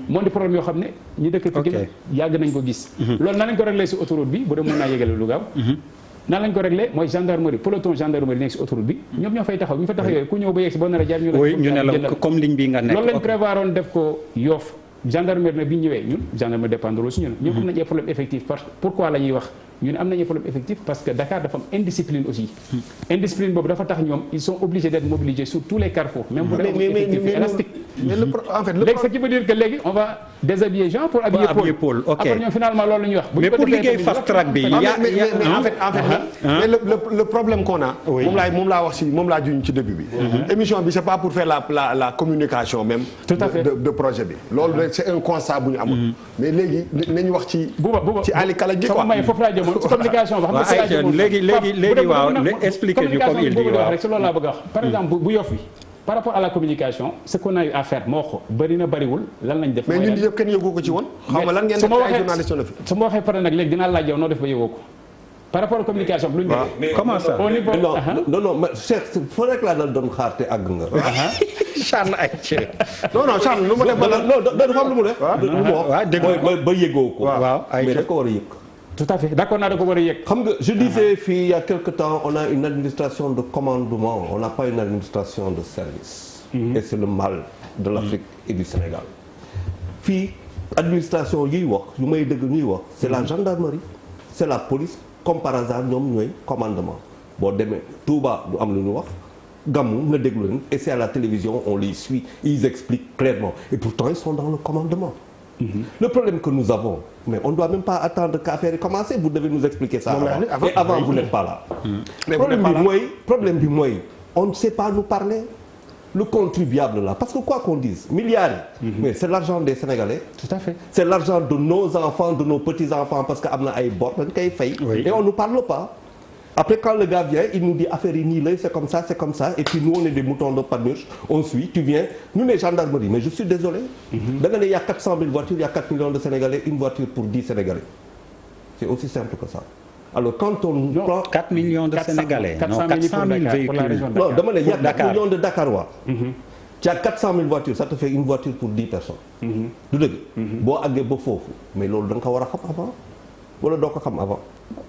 moo di problème yoo xam ne ñi dëkk Pikine yàgg nañ ko gis loolu nan lañ ko réglé si autoroute bi bu dee mën naa yégale lu gaaw nan lañ ko réglé mooy gendarmerie peloton gendarmerie nekk si autoroute bi ñoom ñoo fay taxaw bu ñu fa taxawee ku ñëw ba yegg si boo nar a jaar ñu la comme ligne bi nga nekk loolu lañ prévoir oon def ko Yoff gendarmerie na bi ñu ñëwee ñun gendarmerie dépendre aussi ñun am nañu ay problème effectif pourquoi la ñuy wax ñun am nañu problème effectif parce que Dakar dafa am indiscipline aussi indiscipline boobu dafa tax ñoom ils sont obligés d'être mobilisés sur tous les carrefours même bu dee effectif élastique léegi ce qui veut dire que léegi on va déshabiller gens pour habiller Paul après ñoom finalement loolu la ñuy wax mais pour liggéey fast track bi en fait mais le problème qu'on a moom laa wax si moom laa juñ ci début bi émission bi c'est pas pour faire la communication même tout à fait de projet bi loolu c'est un constat bu ñu amul mais léegi nañu wax ci Ali Kala ji quoi foofu laa jëmoon ci communication ba xam nga léegi waaw expliquer ñu comme il dit waaw rek si loolu laa bëgg a wax par exemple bu Yoff bi par rapport à la communication ce qu'on a eu à faire moo ko bëri na bëriwul lan lañ def mais ñun yëpp kenn yëgoo ko ci woon xaw ma lan ngeen def ay journalistes la fi su ma waxee pare nag léegi dinaa laaj yow noo def ba yëgoo ko par rapport à la communication bi lu ñu def comment ça au niveau non mais Cheikh foo rek laa doon xaar te àgg nga Charles ay non Charles lu ma def non dafa am lu mu def lu mu wax ba yëgoo ko waaw mais da ko war a yëg tout à fait d'accord naa da ko war a yëg xam nga je disais fii il y a quelque temps on a une administration de commandement on n'a pas une administration de service et c'est le mal de l'Afrique et du Sénégal fii administration yiy wax yu may dëgg ñuy wax c'est la gendarmerie c'est la police comme par hasard ñoom ñooy commandement boo demee Touba du am lu ñu wax Gamou nga déglu leen et c'est à la télévision on les suit ils expliquent clairement et pourtant ils sont dans le commandement le problème que nous avons mais on ne doit même pas attendre qu'affaire yi commence vous devez nous expliquer ça et avant vous n'êtes pas là problème bi mooy on ne sait pas nous parler le contribuable là parce que quoi qu'on dise milliards yi mais c'est l'argent des Sénégalais tout à fait c'est l'argent de nos enfants de nos petits-enfants parce que am na ay bor dañ koy fay et on ne parle pas après quand le gars vient il nous dit affaire yi nii la c'est comme ça et puis nous on est des moutons de Panurge on suit tu viens nous les gendarmeries mais je suis désolé da nga ne y a 400 000 voitures il y a 4 millions de Sénégalais une voiture pour 10 Sénégalais c'est aussi simple que ça alors quand on prend 4 millions de Sénégalais non 400 000 véhicules non dama ne y a 4 millions de Dakarois tu as 400 000 voitures ça te fait une voiture pour 10 personnes du dëgg boo àggee ba foofu mais loolu da nga ko war a xam avant wala doo ko xam avant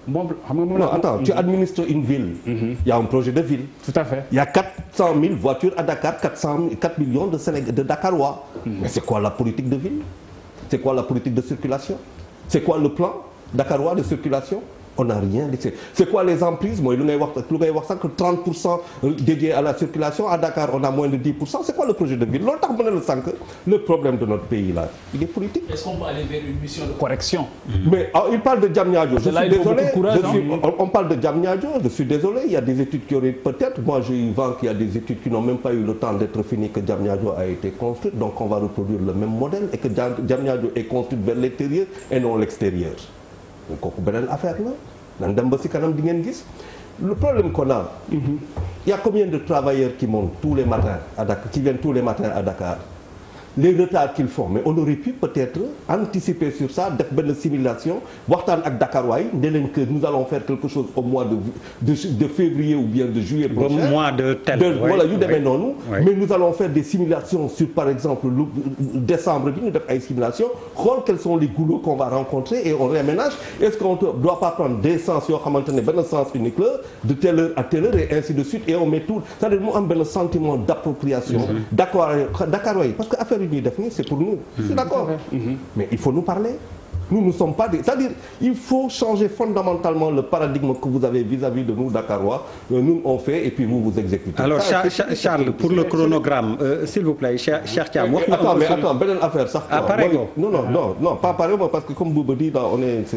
non attends tu administres une ville il y a un projet de ville tout à fait il y a 400 000 voitures à Dakar 4 millions de Dakarois mais c'est quoi la politique de ville c'est quoi la politique de circulation c'est quoi le plan dakarois de circulation on n'a rien laissé. C'est quoi les emprises mooy lu ngay wax sax que 30% dédiés à la circulation à Dakar on a moins de 10%. C'est quoi le projet de ville loolu tax ma ne la sànq le problème de notre pays là il est politique. Est-ce qu'on peut aller vers une mission de correction? Mais il parle de Diamniadio. Je suis désolé. On parle de Diamniadio. Je suis désolé. Il y a des études qui auraient peut-être. Moi, j'ai eu vent qu'il y a des études qui n'ont même pas eu le temps d'être finies que Diamniadio a été construite. Donc, on va reproduire le même modèle et que Diamniadio est construite vers l'intérieur et non l'extérieur. Donc, kooku beneen affaire la. nan dem ba si kanam di ngeen gis. Le problème qu'on a. Il y a combien de travailleurs qui montent tous les matins à Dakar, qui viennent tous les matins à Dakar? Les retards qu'ils font mais on aurait pu peut-être anticiper sur ça def benn simulation waxtaan ak Dakarois yi ne leen que nous allons faire quelque chose au mois de février ou bien de juillet prochain. Mois de tel. Voilà yu demee noonu. Mais nous allons faire des simulations sur par exemple lu décembre bi ñu def ay simulations xool quels sont les goulots qu'on va rencontrer et on réaménage. Est-ce qu'on ne doit pas prendre des sens yoo xamante ne benn sens unique la de telle heure à telle heure et ainsi de suite et on met tout c'est-à-dire mu am benn sentiment d'appropriation. Dakarois yi parce que affaire c'est pour nous. Je suis d'accord. Mais il faut nous parler. Nous ne sommes pas des... C'est-à-dire, il faut changer fondamentalement le paradigme que vous avez vis-à-vis de nous, Dakarois. Nous, on fait et puis vous exécutez. Alors, Charles, pour le chronogramme, s'il vous plaît, cher Thiam. Attends, beneen affaire sax. Ah, pareil. Non, pas pareil, parce que comme Bouba dit,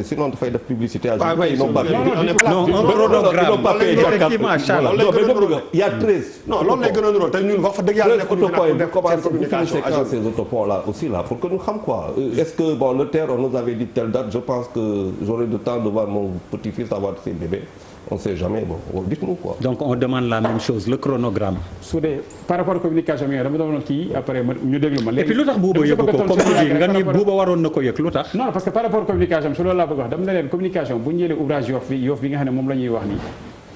sinon on fait de publicité à non, un chronogramme. Effectivement, Charles. Il y a 13. Non, loolu lay gën a nuroo te ñun wax fa dëgg yàlla nekkul ces autoponts là aussi là pour que nous xam quoi. Est-ce que bon le terre on nous avait dit telle date, je pense que j'aurai le temps de voir mon petit-fils avoir ses bébés. On ne sait jamais bon dites-nous quoi. Donc on demande la même chose le chronogramme. su dee par rapport communication bi dama doon kii après ñu déglu ma. et puis lu tax Bouba yëgu ko comme nga ni Bouba waroon na ko yëg lu tax. non parce que par rapport communication su loolu laa bëgg wax dama ne leen communication bu ñu jëlee ouvrage Yoff bi nga xam ne moom la ñuy wax nii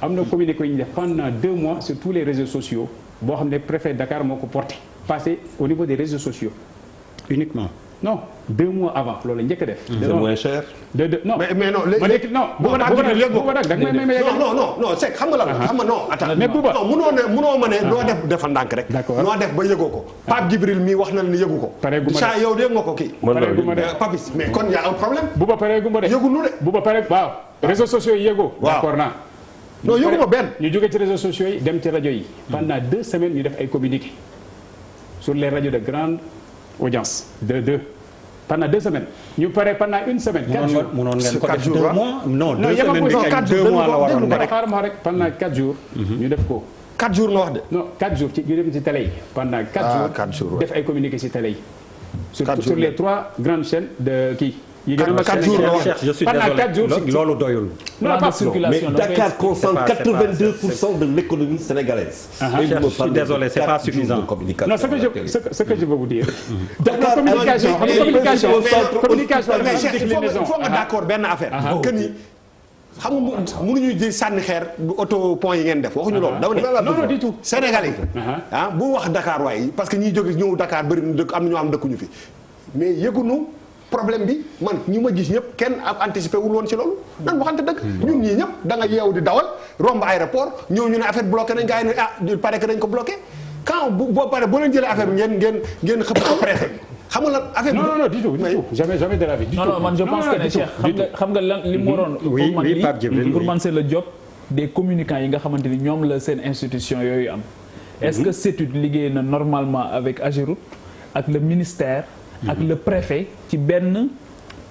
am na communiqué yu ñu def pendant 2 mois sur tous les réseaux sociaux boo xam ne préfet Dakar moo ko porté passé au niveau des réseaux sociaux uniquement. non 2 mois avant loolu njëkk a def. c'est moins cher. non mais non léegi non Bouba nag da nga may non c'est xam nga la xam nga non attends mais Bouba non munoo ma ne doo defal ndànk rek. d'accord noo def ba yëgoo ko. Pape Djibril mii wax na ne yëgu ko. pareeguma yow dégg nga ko kii. Papis mais kon y a un problème. Bouba pareeguma de. yëgul nu de. Bouba waaw réseaux sociaux yi yëgoo. d'accord naa. non yëgu ma benn. ñu jógee ci réseaux sociaux yi dem ci rajo yi. pendant 2 semaines ñu def ay communiqués sur les radios de grande audience pendant 2 semaines ñu pare pendant 1 semaine. 4 jours mënoon ngeen ko def 2 mois. non 2 semaines bi kañ 2 mois la waroon rek. xaaral ma rek pendant 4 jours. ñu def ko. 4 jours nga wax de. non 4 jours ñu dem ci télé yi. pendant 4 jours def ay communiqués ci télé yi. sur les 3 grandes chaînes de kii. yi gën a mag 4 jours je suis désolé loolu doyul. non pas mais Dakar concentre 82% de l'économie sénégalaise. Je suis désolé c'est pas suffisant. Non ce que je veux vous dire. Dakar communication il faut nga d'accord benn affaire. que ni xam nga mënuñu ji sànni xeer bu auto pont yi ngeen def waxuñu loolu. dama ne non du tout. Sénégalais bu wax Dakar waaye parce que ñiy jóge ñëw Dakar bëri na dëkk am na ñoo am dëkkuñu fi mais yëguñu. problème bi man ñu ma gis ñëpp kenn ak anticipé wul woon ci loolu nan waxante dëgg ñun ñii ñëpp da nga yeewu di dawal romb aéroport ñëw ñu ne affaire bloqué nañ gars yi ne il paraît que dañ ko bloqué quand boo paree boo leen jëlee affaire bi ngeen xëpp ko préfet xam nga lan affaire bi non du tout jamais de la vie non man je pense que ne Cheikh xam nga lan li mu waroon pour man c'est le job des communicants yi nga xamante ni ñoom la seen institution yooyu am est-ce que CETUD liggéey na normalement avec AGEROUTE ak le ministère ak le préfet ci benn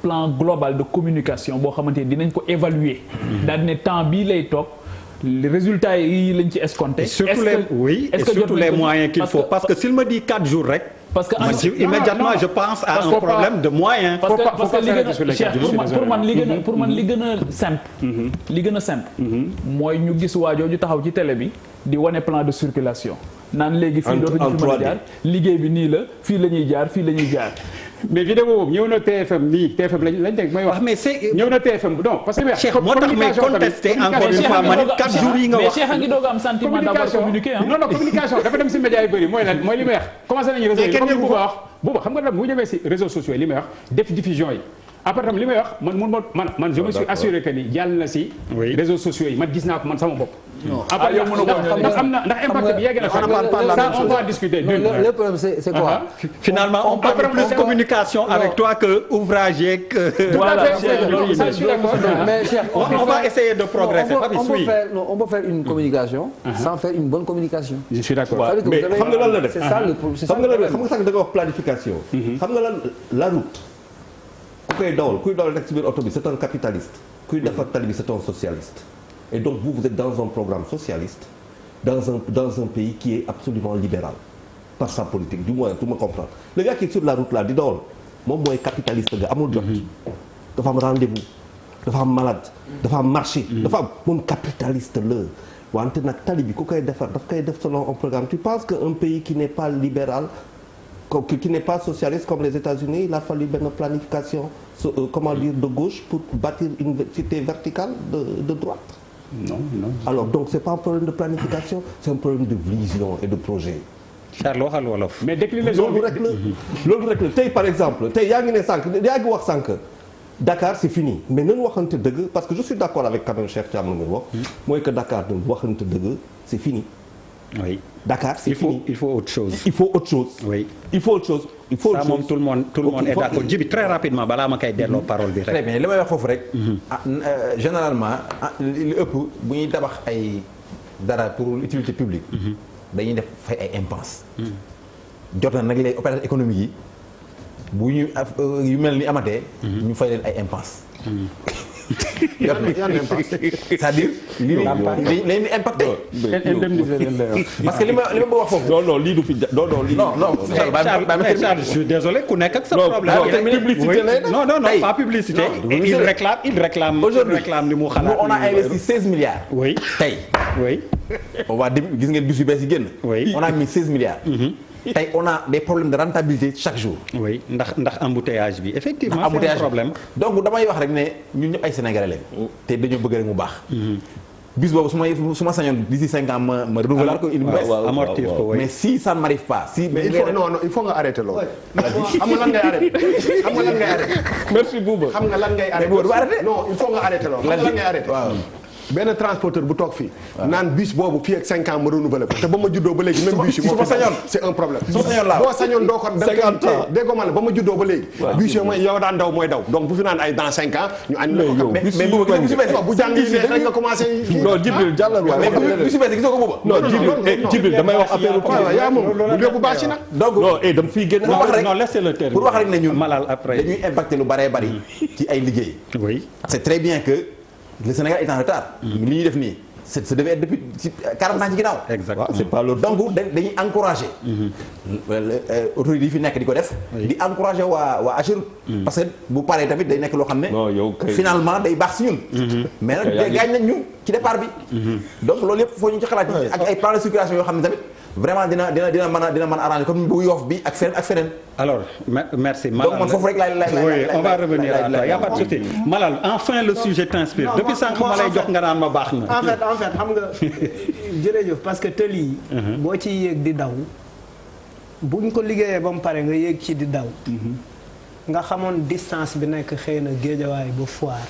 plan global de communication boo xamante ni dinañ ko évaluer daal ne temps bii lay toog les résultats yi lañ ci escompté. surtout les moyens qu'il faut parce que s'il me dit 4 jours rek. parce que immédiatement je pense à un problème de moyens. parce que pour man li gën a simple. mooy ñu gis waajooju taxaw ci télé bi di wane plan de circulation. naan léegi fii dootuñu fi mën a jaar liggéey bi nii la fii la ñuy jaar. mais vidéo boobu ñëw na TFM nii TFM lañ teg mooy wax. mais c'est ñëw na TFM non parce que. Cheikh moo tax may contester encore une fois man 4 jours yi nga wax. mais Cheikh a ngi doog a am sentiment d'avoir communiqué non communication dafa dem si média yu bëri mooy li may wax. commencé nañu réseau yi comme Bouba wax Bouba xam nga nag bu ñu demee si réseaux sociaux yi li may wax def diffusion yi après tam li may wax man je me suis assuré que ni jàll na si réseaux sociaux yi man gis naa ko man sama bopp. après ndax am na ndax impact bi yegg na fa ça on va discuter. le problème c'est quoi. finalement on parle plus de communication avec toi que ouvrage yeeg. mais Cheikh, on va essayer de progresser. on peut faire une communication. sans faire une bonne communication. je suis d'accord. mais xam nga lan la def. c'est ça le problème. xam nga lan la xam nga sax da nga wax planification. xam nga lan la route. kuy dawal nekk ci biir oto bi c'est un capitaliste. kuy defar tali bi c'est un socialiste. et donc vous êtes dans un programme socialiste dans un pays qui est absolument libéral par sa politique du moins tout me comprendre le gars qui est sur la route là di dawal moom mooy capitaliste ga amul jot. dafa am rendez-vous dafa am malade dafa am marché. dafa am moom capitaliste la wante nag tali bi ku koy defar daf koy def selon un programme. tu penses qu'un pays qui n'est pas libéral qui n'est pas socialiste comme les États-Unis il a fallu benn planification comment dire de gauche pour bâtir une cité verticale de droite. non. alors donc c'est pas un problème de planification c'est un problème de vision et de projet. Charles waxal wolof. mais déclinaison loolu rek la tey par exemple tey yaa ngi ne sànq yaa ngi wax sànq Dakar c'est fini mais nañu waxante dëgg parce que je suis d'accord avec quand même Cheikh Thiam lu muy wax. mooy que Dakar nañu waxante dëgg c'est fini. oui Dakar c'est fini. il faut autre chose. il faut autre chose. oui il faut autre chose. il faut autre chose ça moom tout le monde est d'accord Djibi très rapidement balaa ma koy delloo parole bi rek. très bien li may wax foofu rek. généralement li ëpp bu ñuy tabax ay dara pour utilité publique. dañuy def fay ay impenses. jot na nag les opérateurs économiques yi bu ñu yu mel ni amatee. ñu fay leen ay impenses. c'est-à-dire lii leen di impacté. parce que li ma bëgg wax foofu. non lii du fi lii. mais Charles je suis désolé ku nekk ak sa problème. publicité non pas publicité. il réclame li mu xalaat. on a investi 16 milliards. oui tey. oui. on va gis ngeen bus yu bees yi génn. oui on a mis 16 milliards. tey on a des problèmes de rentabilité chaque jour. oui ndax embouteillage bi effectivement c'est un problème. donc damay wax rek ne ñun ñëpp ay sénégalais lañ. te dañoo bëgg rek mu baax. bis boobu su ma sañoon d'ici 5 ans ma renouveler ko. amortir ko oui. mais si ça ne m'arrive pas. mais il faut nga arrêter loolu. xam nga lan ngay arrêter. merci Bouba. xam nga lan ngay arrêter. mais Bouba du arrêter. non il faut nga arrêter loolu. xam nga lan ngay arrêter. benn transporteur bu toog fii. naan bus boobu fii ak 5 ans ma renouveler ko te ba ma juddoo ba léegi même bus yi. moo fi c'est un problème. su ma sañoon laa boo sañoon doo ko. 50 ans déggoo ma la ba ma juddoo ba léegi. bus yi mooy yow daan daw mooy daw donc bu fi naan ay dans 5 ans ñu annulé ko. mais Bouba gis nga bu jàng yi neex rek nga commencé. non Djibril jàllal waay. mais bu si bees gisoo ko Bouba. non Djibril damay wax affaire waaw yaa moom bu yóbbu baax ci nag. donc non dama fiy génn. non laissez le terme. pour wax rek ne ñun Malal après dañuy impacté lu bëree bëri ci ay liggéey. oui. c'est très bien que le Sénégal est en retard. li ñuy def nii ça devait être depuis 40 ans ci ginnaaw. exactement c'est pas loolu donc dañuy encourager. autorités yi fi nekk di ko def. di encourager waa AGEROUTE. parce que bu paree tamit day nekk loo xam ne. finalement day baax si ñun. mais nag gaañ nañ ñu ci départ bi. donc loolu yëpp foo ñu ci xalaat ak ay plans de circulation yoo xam ne tamit. vraiment dina mën a arranger comme bu Yoff bi ak feneen. alors merci Malal donc man foofu rek oui on va revenir à ça y a pas de souci Malal enfin le sujet t'inspire depuis sànq ma lay jox nga naan ma baax na. en fait xam nga jërëjëf parce que tëli yi. boo ci yéeg di daw buñ ko liggéeyee ba mu pare nga yéeg ci di daw. nga xamoon distance bi nekk xëy na Géejawaay ba Foire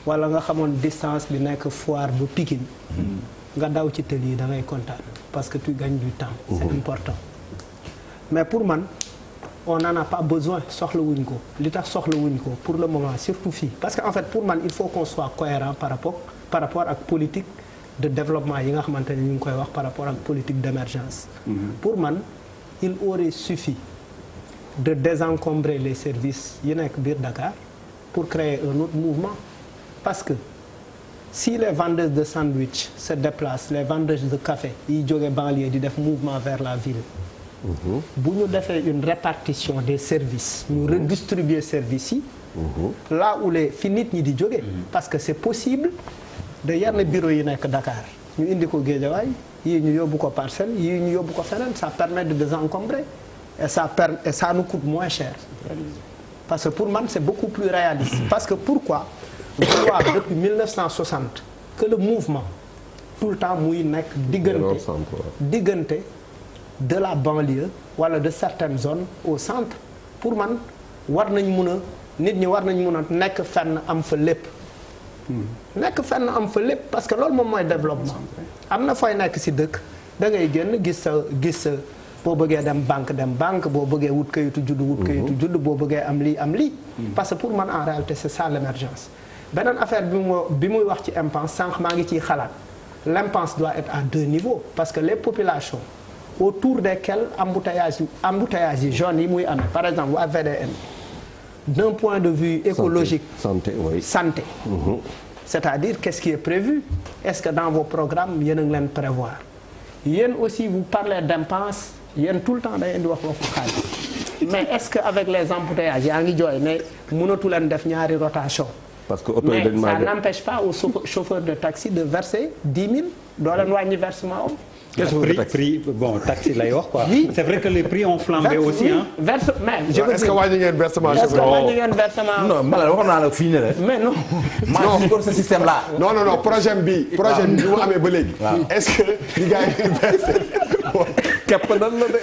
wala nga xamoon distance bi nekk Foire ba Pikine. nga daw ci tëli yi da ngay kontaan parce que tu gagnes du temps. c'est important mais pour man. on n'en a pas besoin soxlawuñ ko li tax soxlawuñ ko pour le moment surtout fii parce que en fait pour man il faut qu'on soit cohérent par rapport ak politique de développement yi nga xamante ne ñu ngi koy wax par rapport ak politique d'émergence. pour man il aurait suffi de désencombrer les services yi nekk biir Dakar pour créer un autre mouvement parce que si les vendeuses de sandwich se déplacent les vendeuses de café yi jóge banlieue di def mouvement vers la ville. bu ñu defee une répartition des services ñu redistribuer services yi là où fi nit ñi di jóge parce que c'est possible de yenn bureau yi nekk Dakar ñu indi ko Guédiawaye yii ñu yóbbu ko Parcelles yii ñu yóbbu ko feneen ça permet de désencombrer et ça nous coûte moins cher parce que pour man c'est beaucoup plus réaliste parce que pourquoi vouloir depuis 1960 que le mouvement tout le temps muy nekk diggante de la banlieue wala de certaines zones au centre pour man war nañ mun a nit ñi war nañ mun a nekk fenn am fa lépp. nekk fenn am fa lépp parce que loolu moom mooy développement. am na fooy nekk si dëkk da ngay génn gis sa boo bëggee dem banque boo bëggee wut kayitu judd boo bëggee am lii. parce que pour man en réalité c'est ça l'émergence. beneen affaire bi muy wax ci impense sànq maa ngi ciy xalaat l'impense doit être à 2 niveaux parce que les populations autour desquelles embouteillage yi jaunes yi muy amee par exemple waa VDN d'un point de vue écologique santé. C'est-à-dire qu'est-ce qui est prévu est-ce que dans vos programmes yéen a ngi leen prévoir yéen aussi vous parlez d'impense yéen tout le temps da ngeen di wax waxu xaalis mais est-ce que avec les embouteillages yaa ngi jooy ne mënatu leen def ñaari rotation parce que oto yi mais dañ ça n'empêche pas au chauffeur de taxi de verser 10 000 doo leen wàññi versement am. prix bon taxi lay wax quoi. Oui. C'est vrai que les prix ont flambé aussi hein. Mais je veux dire est-ce que wàññi ngeen versement est-ce que wàññi ngeen versement non Malal waxoon naa la fii ne la. mais non. maa ngi ce système là. non projet bi mu amee ba léegi. est-ce que li gars yi versé. képp nan la de.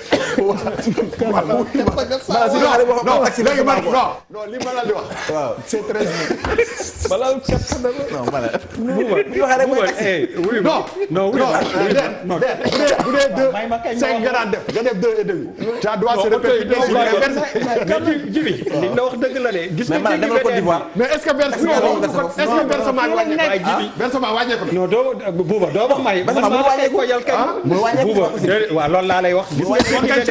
non li Malal di wax. waaw c'est très bien. Malal képp nan la. non Malal. non bu dee 5 nga daan def nga def 2 et demi. ça doit se répéter. Jibi li nga wax dëgg la de. gis nga mais demal Côte d'Ivoire. mais est-ce que versement wàññeeku na. non doo buuba doo wax may. man maa ko yal kay. buuba waaw loolu laa lay wax. gis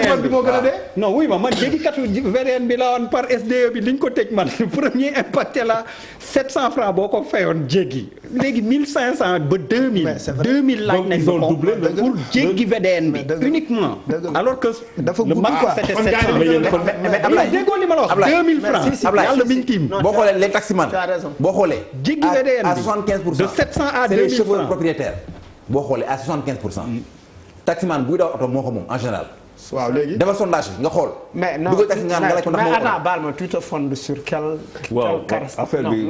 nga bi moo gën a dee. non oui man jéggikatu VDN bi la woon par SDE bi liñ ko tëj man premier impacté la 700 francs boo ko fayoon jéggi léegi 1500 ba 2000. 2000 laaj nañ ko pour jéggi VDN bi uniquement. alors que dafa le max c'était 700. mais Ablaye déggoo li ma la wax 2000 francs. yàlla biñ tiim boo xoolee les taximans. boo xoolee. jéggi VDN à bi 75%. de 700 à 2000 francs c'est les chauffeurs propriétaires. boo xoolee à 75%. taximan buy daw oto moo ko moom en général. waaw léegi defal sondage nga xool. mais non mais attends baal ma tu te fondes sur quel. waaw affaire bi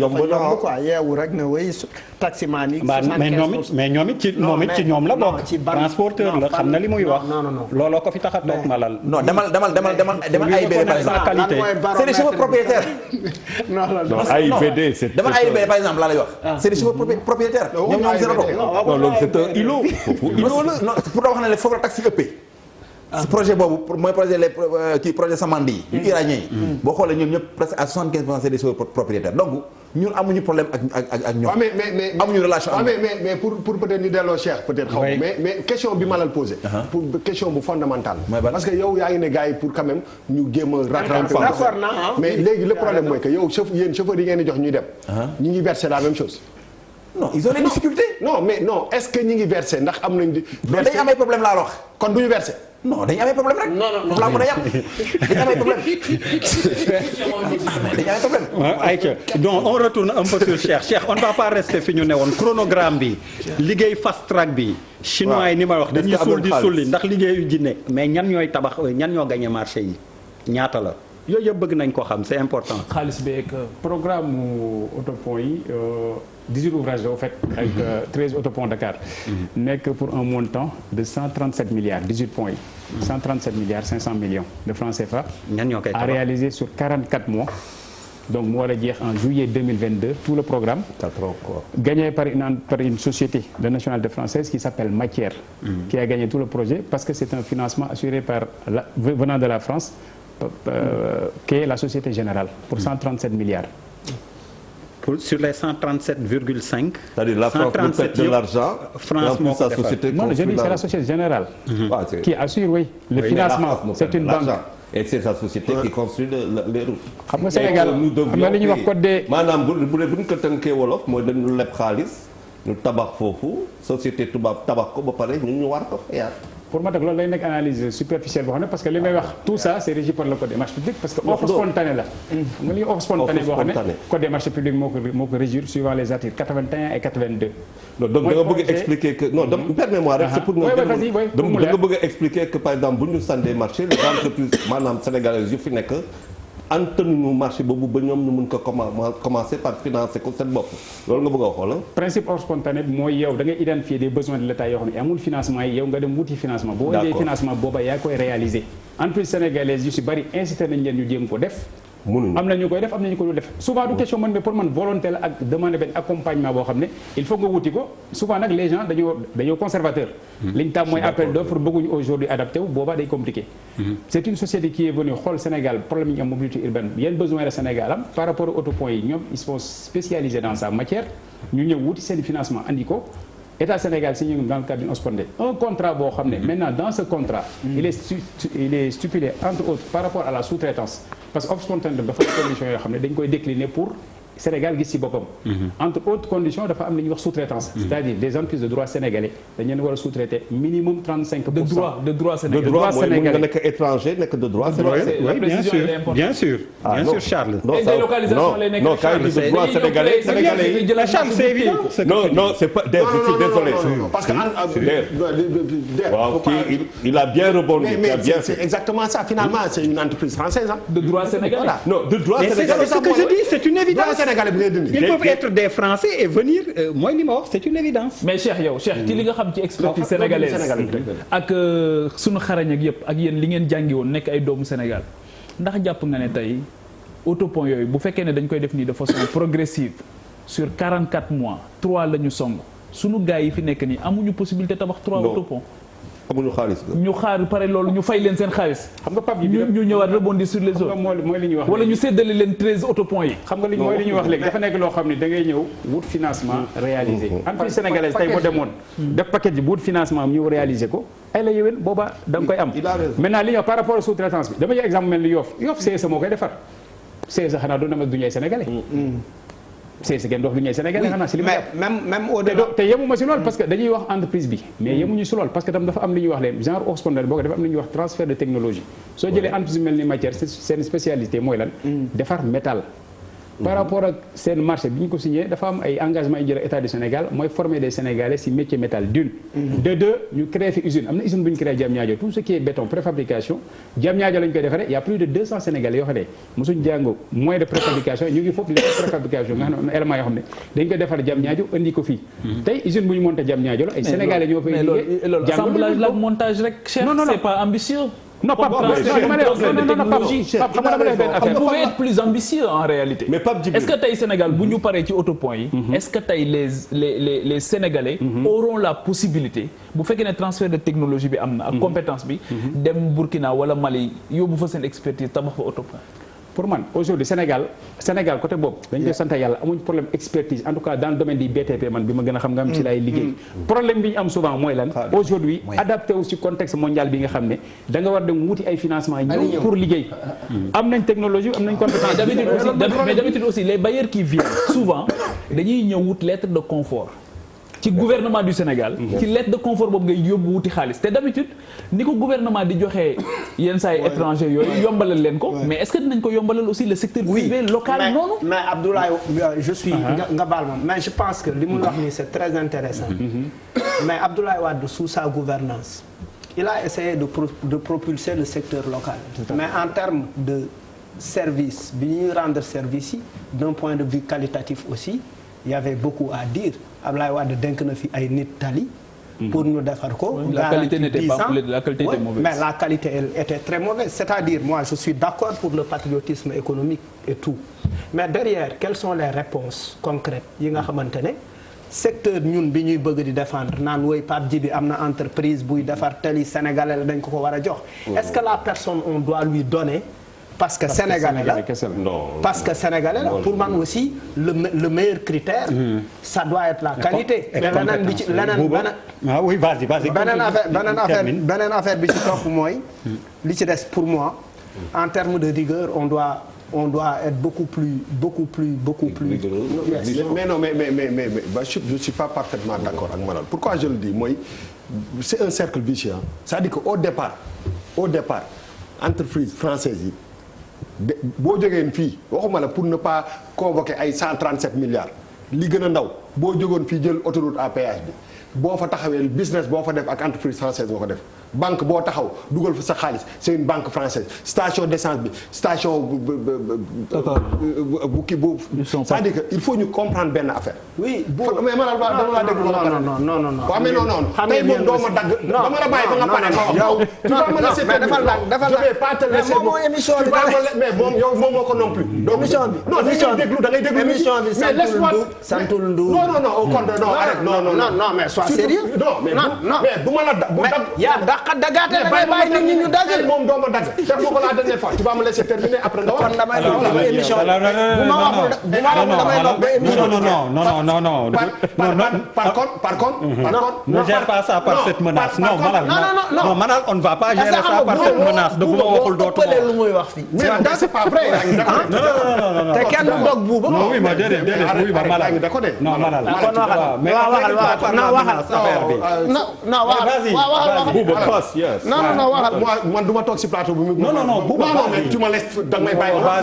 yomb na quoi yeewu rek ne way taximan yi. mais ñoom it ci ñoom la bokk. transporteur la xam na li muy wax. non looloo ko fi tax a toog malal. non demal AIBD par exemple. c'est des chauffeurs propriétaires. non AIBD c'est. demal AIBD par exemple laa lay wax. c'est des chauffeurs propriétaires. ñoom ñoo seen oto. non loolu c'est un îlot. îlot la non pour wax na ne foofu la taxi ëppee. ce projet boobu mooy projet Samandi yi. yu iranien yi. boo xoolee ñoom ñëpp presque à 75% c'est des chauffeurs propriétaires donc ñun amuñu problème ak ñoom. mais amuñu relation. mais pour peut-être ñu delloo Cheikh peut-être xaw mais question bi ma la posé. pour question bu fondamentale. parce que yow yaa ngi ne gars yi pour quand même ñu jéem a rattraper. d'accord naa mais léegi le problème mooy que yow yéen chauffeurs yi ngeen di jox ñuy dem. ñu ngi verser la même chose. non ils ont des difficultés. non est-ce que ñi ngi verser ndax am nañ. mais dañu amay problème laa la wax. kon du ñu verser. non dañu amee problème rek. non laa mën a yàq dañu amee problème. dañu amee problème. ayca donc on retourne un peu sur Cheikh on ne va pas rester fi ñu ne woon chronogramme bi liggéey fast track bi. chinois yi ni ma wax dañuy suul di sulli ndax liggéeyu jinne mais ñan ñooy tabax ñan ñoo gagné marché yi ñaata la yooyu yëpp bëgg nañ ko xam c'est important. xaalis beeg programme mu autopont yi 18 ouvrages la au fait. avec 13 autoponts Dakar. nekk pour un montant de 137 milliards 18 points yi. 137 milliards 500 millions de francs CFA. ñan ñoo koy tabax à réaliser sur 44 mois. donc mu war a jeex en juillet 2022 tout le programme. gagné par une société de nationalité française qui s'appelle Matière. qui a gagné tout le projet parce que c'est un financement assuré par venant de la France. qui est la Société Générale pour 137 milliards. Sur les 137,5. C'est-à-dire la France mettre de l'argent. France moo ko société. Non, je dis c'est la Société Générale. Qui assure le financement. C'est une banque. Et c'est sa société qui construit les routes. xam nga Sénégal xam nga li ñuy wax code des. maanaam bu ñu ko tënkee wolof mooy dañu leb xaalis ñu tabax foofu société tubaab tabax ko ba pare ñu war ko fayaat. pour ma teg loolu lay nekk analyse superficielle boo xam ne parce que li may wax tout ça c'est régi par le code des marchés publics parce que offre spontanée la. xam nga li offre spontanée boo xam ne code des marchés publics moo ko régir suivant les articles 81 et 82. donc da nga bëgg a expliquer que non permets-moi rek c'est pour nga da nga bëgg a expliquer que par exemple bu ñu sàndee marché les entreprises maanaam sénégalaises yu fi nekk antanuñu marché boobu ba ñoom ñu mun ko commencer par financer ko seen bopp loolu nga bëgg a wax wala. principe hors spontané bi mooy yow da ngay identifier des besoins de l'État yoo xam ne amul financement yi yow nga dem wuti financement. boo indee financement booba yaa koy réaliser. entreprise sénégalaise yu si bari incité nañ leen ñu jéem ko def mënuñu am na ñu koy def am na ñu ko dul def souvent du question man mais pour man volonté la ak demander benn accompagnement boo xam ne il faut nga wuti ko souvent nag les gens dañoo conservateur liñ tam mooy appel d'offre bëgguñu aujourd'hui adapté wu boobaa day compliqué c'est une société qui est venue xool Sénégal problème yi ñu am mobilité urbaine yan besoin la Sénégal am par rapport aux autopoints yi ñoom ils sont spécialisés dans sa matière ñu ñëw wuti seen financement andi ko État Sénégal signé dans le cadre d'une OSPONDé un contrat boo xam ne maintenant dans ce contrat il est stipulé entre autres par rapport à la sous-traitance parce que OSPONDé dafa am conditions yoo xam ne dañ koy décliner pour Sénégal gis ci boppam entre autres conditions dafa am li ñuy wax sous-traitance c'est-à-dire des entreprises de droit sénégalais dañ leen war a sous-traiter minimum 35% de droit sénégalais. de droit mooy mën nga nekk étranger nekk de droit sénégalais. oui bien sûr Charles non et délocalisation lay nekk non quand il dit de droit sénégalais Charles c'est évident non c'est pas je suis désolé parce que waaw kii il a bien rebondi il a bien c'est exactement ça finalement c'est une entreprise française de droit sénégalais. non de droit sénégalais c'est ce que je dis c'est une évidence sénégalais bi ngay dindi ils peuvent être des Français et venir mooy li ma wax c'est une évidence mais Cheikh yow Cheikh ci li nga xam ci expertise sénégalaise ak sunu xarañ ak yëpp ak yéen li ngeen jàngi woon nekk ay doomu Sénégal ndax jàpp nga ne tey autopont yooyu bu fekkee ne dañ koy def nii de façon progressive sur 44 mois 3 la ñu song sunu gars yi fi nekk nii amuñu possibilité tabax 3 autopont amuñu xaalis ñu xaar pare loolu ñu fay leen seen xaalis. xam nga Pape ñu ñëwaat rebondir sur les autres. mooy li ñuy wax wala ñu séddale leen 13 autoponts yi. xam nga mooy li ñuy wax léegi dafa nekk loo xam ne da ngay ñëw wut financement réalisé. entreprise sénégalaise tey boo demoon def paquet ji bu wut financement am ñëw réalisé ko ay la yéwén boobaa da nga koy am. maintenant li ñuy wax par rapport à sous-traitance bi dama jël exemple mel ni Yoff CSE moo koy defar CSE xanaa doon na du ñay sénégalais. c'est kenn dox lu ñuy Sénégalais xanaa si li même au-delà te yemuma si lool parce que dañuy wax entreprise bi mais yemuñu si lool parce que tam dafa am li ñuy wax leen genre OSPONDé boo ko dafa am li ñuy wax transfert de technologie soo jëlee entreprise bi mel ni matière seen spécialité mooy lan defar métal par rapport ak seen marché bi ñu ko signé dafa am ay engagement yi jël état du Sénégal mooy former des Sénégalais si métier métal d'une de deux ñu créé fi usine am na usine bu ñu créé Diamniadio tout ce qui est béton préfabrication Diamniadio la ñu koy defaree y a plus de 200 Sénégalais yoo xam ne mosuñ jàng moyen de préfabrication ñu ngi foofu li préfabrication nga xam ne éléments yoo xam ne dañ koy defar Diamniadio indi ko fii tey usine bu ñu monté Diamniadio la ay Sénégalais ñoo fay liggéey loolu assemblage la montage rek cher c'est pas ambitieux. Non, pas vous pouvez être plus ambitieux en réalité. Mais Pape Djibril. Est-ce que tey Sénégal bu ñu paree ci autopont yi. est-ce que tey les Sénégalais. auront la possibilité bu fekkee ne transfert de technologie bi am na. ak compétence bi. dem Burkina wala Mali yóbbu fa seen expertise tabax fa autopont. pour man aujourd'hui Sénégal côté boobu dañu koy sant yàlla amuñ problème expertise en tout cas dans le domaine du BTP man bi ma gën a xam nga am ci laay liggéey problème bi ñu am souvent mooy lan aujourd'hui adapté aussi contexte mondial bi nga xam ne da nga war dem wuti ay financement ñëw pour liggéey am nañ technologie am nañ compétence mais d'habitude aussi les bailleurs qui viennent souvent dañuy ñëw wut lettre de confort ci gouvernement du Sénégal ci lettre de confort boobu ngay yóbbu wuti xaalis te d'habitude ni ko gouvernement di joxee yenn saa yi étranger yooyu yombalal leen ko mais est-ce que dinañ ko yombalal aussi le secteur privé local noonu mais Abdoulaye je suis nga baal ma mais je pense que li muy wax nii c'est très intéressant mais Abdoulaye Wade sous sa gouvernance il a essayé de propulser le secteur local mais en termes de service bi ñuy rendre service yi d'un point de vue qualitatif aussi il y avait beaucoup à dire Abdoulaye Wade dénk na fi ay nit tali pour ñu defar ko. La qualité n'était pas la qualité était mauvaise. Mais la qualité elle était très mauvaise. C'est-à-dire moi je suis d'accord pour le patriotisme économique et tout mais derrière quelles sont les réponses concrètes yi nga xamante ne secteur ñun bi ñuy bëgg di défendre naan woy Pape Djibi am na entreprise buy defar tali sénégalais la dañ ko war a jox. Est-ce que la personne on doit lui donner. Parce que sénégalais la parce que sénégalais la pour man aussi le meilleur critère ça doit être la qualité leneen bi ci leneen oui vas-y beneen affaire bi ci topp mooy li ci des pour moi en termes de rigueur on doit être beaucoup plus mais non mais je suis pas parfaitement d'accord ak Manal pourquoi je le dis mooy c'est un cercle vicieux c'est-à-dire que au départ entreprise française yi boo jógeen fii waxuma la pour ne pas convoquer ay 137 milliards li gën a ndaw boo jógoon fii jël autoroute à péage bi boo fa taxawee business boo fa def ak entreprise française nga ko def banque boo taxaw dugal fa sa xaalis c'est une banque française station d'essence bi station bu kii bu c'est-à-dire que il faut ñu comprendre benn affaire. oui mais man dama la déglu ba pare. non. waaw mais non tey moom doo ma dagg. dama la bàyyi ba nga pare ma wax. yow tu vas me laisser terminer. je vais pas te laisser. mais moom yow moom moo ko non plus. émission bi non da ngay déglu émission bi santul Ndour non au contraire non arrête non mais sois sérieux non mais bu ma la bu dagg yaa daqa dagaate da ngay bàyyi nit ñi ñu dagg moom doo ma dagg def ma ko la dernière fois tu vas me laisser terminer après nga wax kon damay dox ba émission bu ma waxul damay dox ba émission non par contre ne gère pas ça par cette menace non Manal on ne va pas gérer ça par cette menace de bu ma waxul dootuma lu muy wax fii mais c'est pas vrai non te kenn du dog buuba non oui ma déedéet oui ma Manal non Manal mais man du ma toog si plateau bi. non mais tu me laisses da nga may bàyyi. da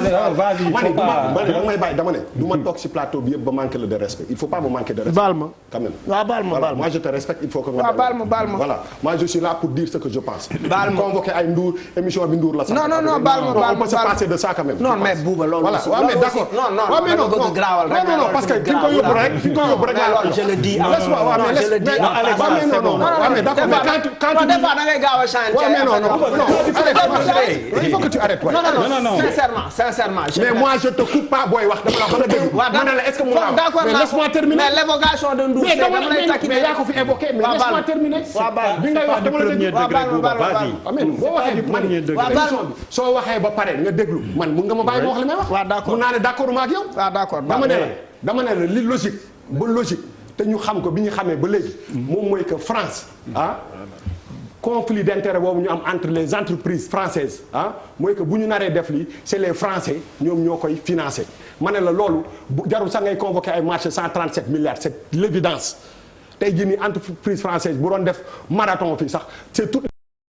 nga may bàyyi dama ne du ma toog si plateau bi yëpp ba manquer le de respect il faut pas me manquer de respect. baal ma quand même. waaw baal ma moi je te respecte il faut que. waaw baal ma voilà moi je suis là pour dire ce que je pense. baal ma convoquer ay Ndour émission bi Ndour la sax. non baal ma on peut se passer de ça quand même. non mais Bouba loolu. voilà waaw mais d'accord non parce que fi nga ko yóbbu rek fi nga ko yóbbu rek. je le dis da ngay gaaw a changer. il faut que tu arrêtes. non sincèrement. mais moi je te coupe pas booy wax dama la bëgg a déglu. ma ne la est-ce que mu la d'accord mais laisse-moi terminer. mais l'évocation de Ndour dama lay takki mais yaa ko fi évoqué mais laisse-moi terminer. bi ngay wax dama la déglu. boo waxee man soo waxee ba pare nga déglu man mun nga ma bàyyi ma wax li may wax. waaw d'accord mun naa ne d'accord ma ak yow. waaw d'accord dama ne la li logique ba logique te ñu xam ko bi ñu xamee ba léegi. moom mooy que France conflit d'intérêt boobu ñu am entre les entreprises françaises mooy que bu ñu naree def lii c'est les Français ñoom ñoo koy financer ma ne la loolu bu jarul sax ngay convoquer ay marché 137 milliards c'est l'évidence tey jii nii entreprise française bu doon def marathon fii sax c'est toutes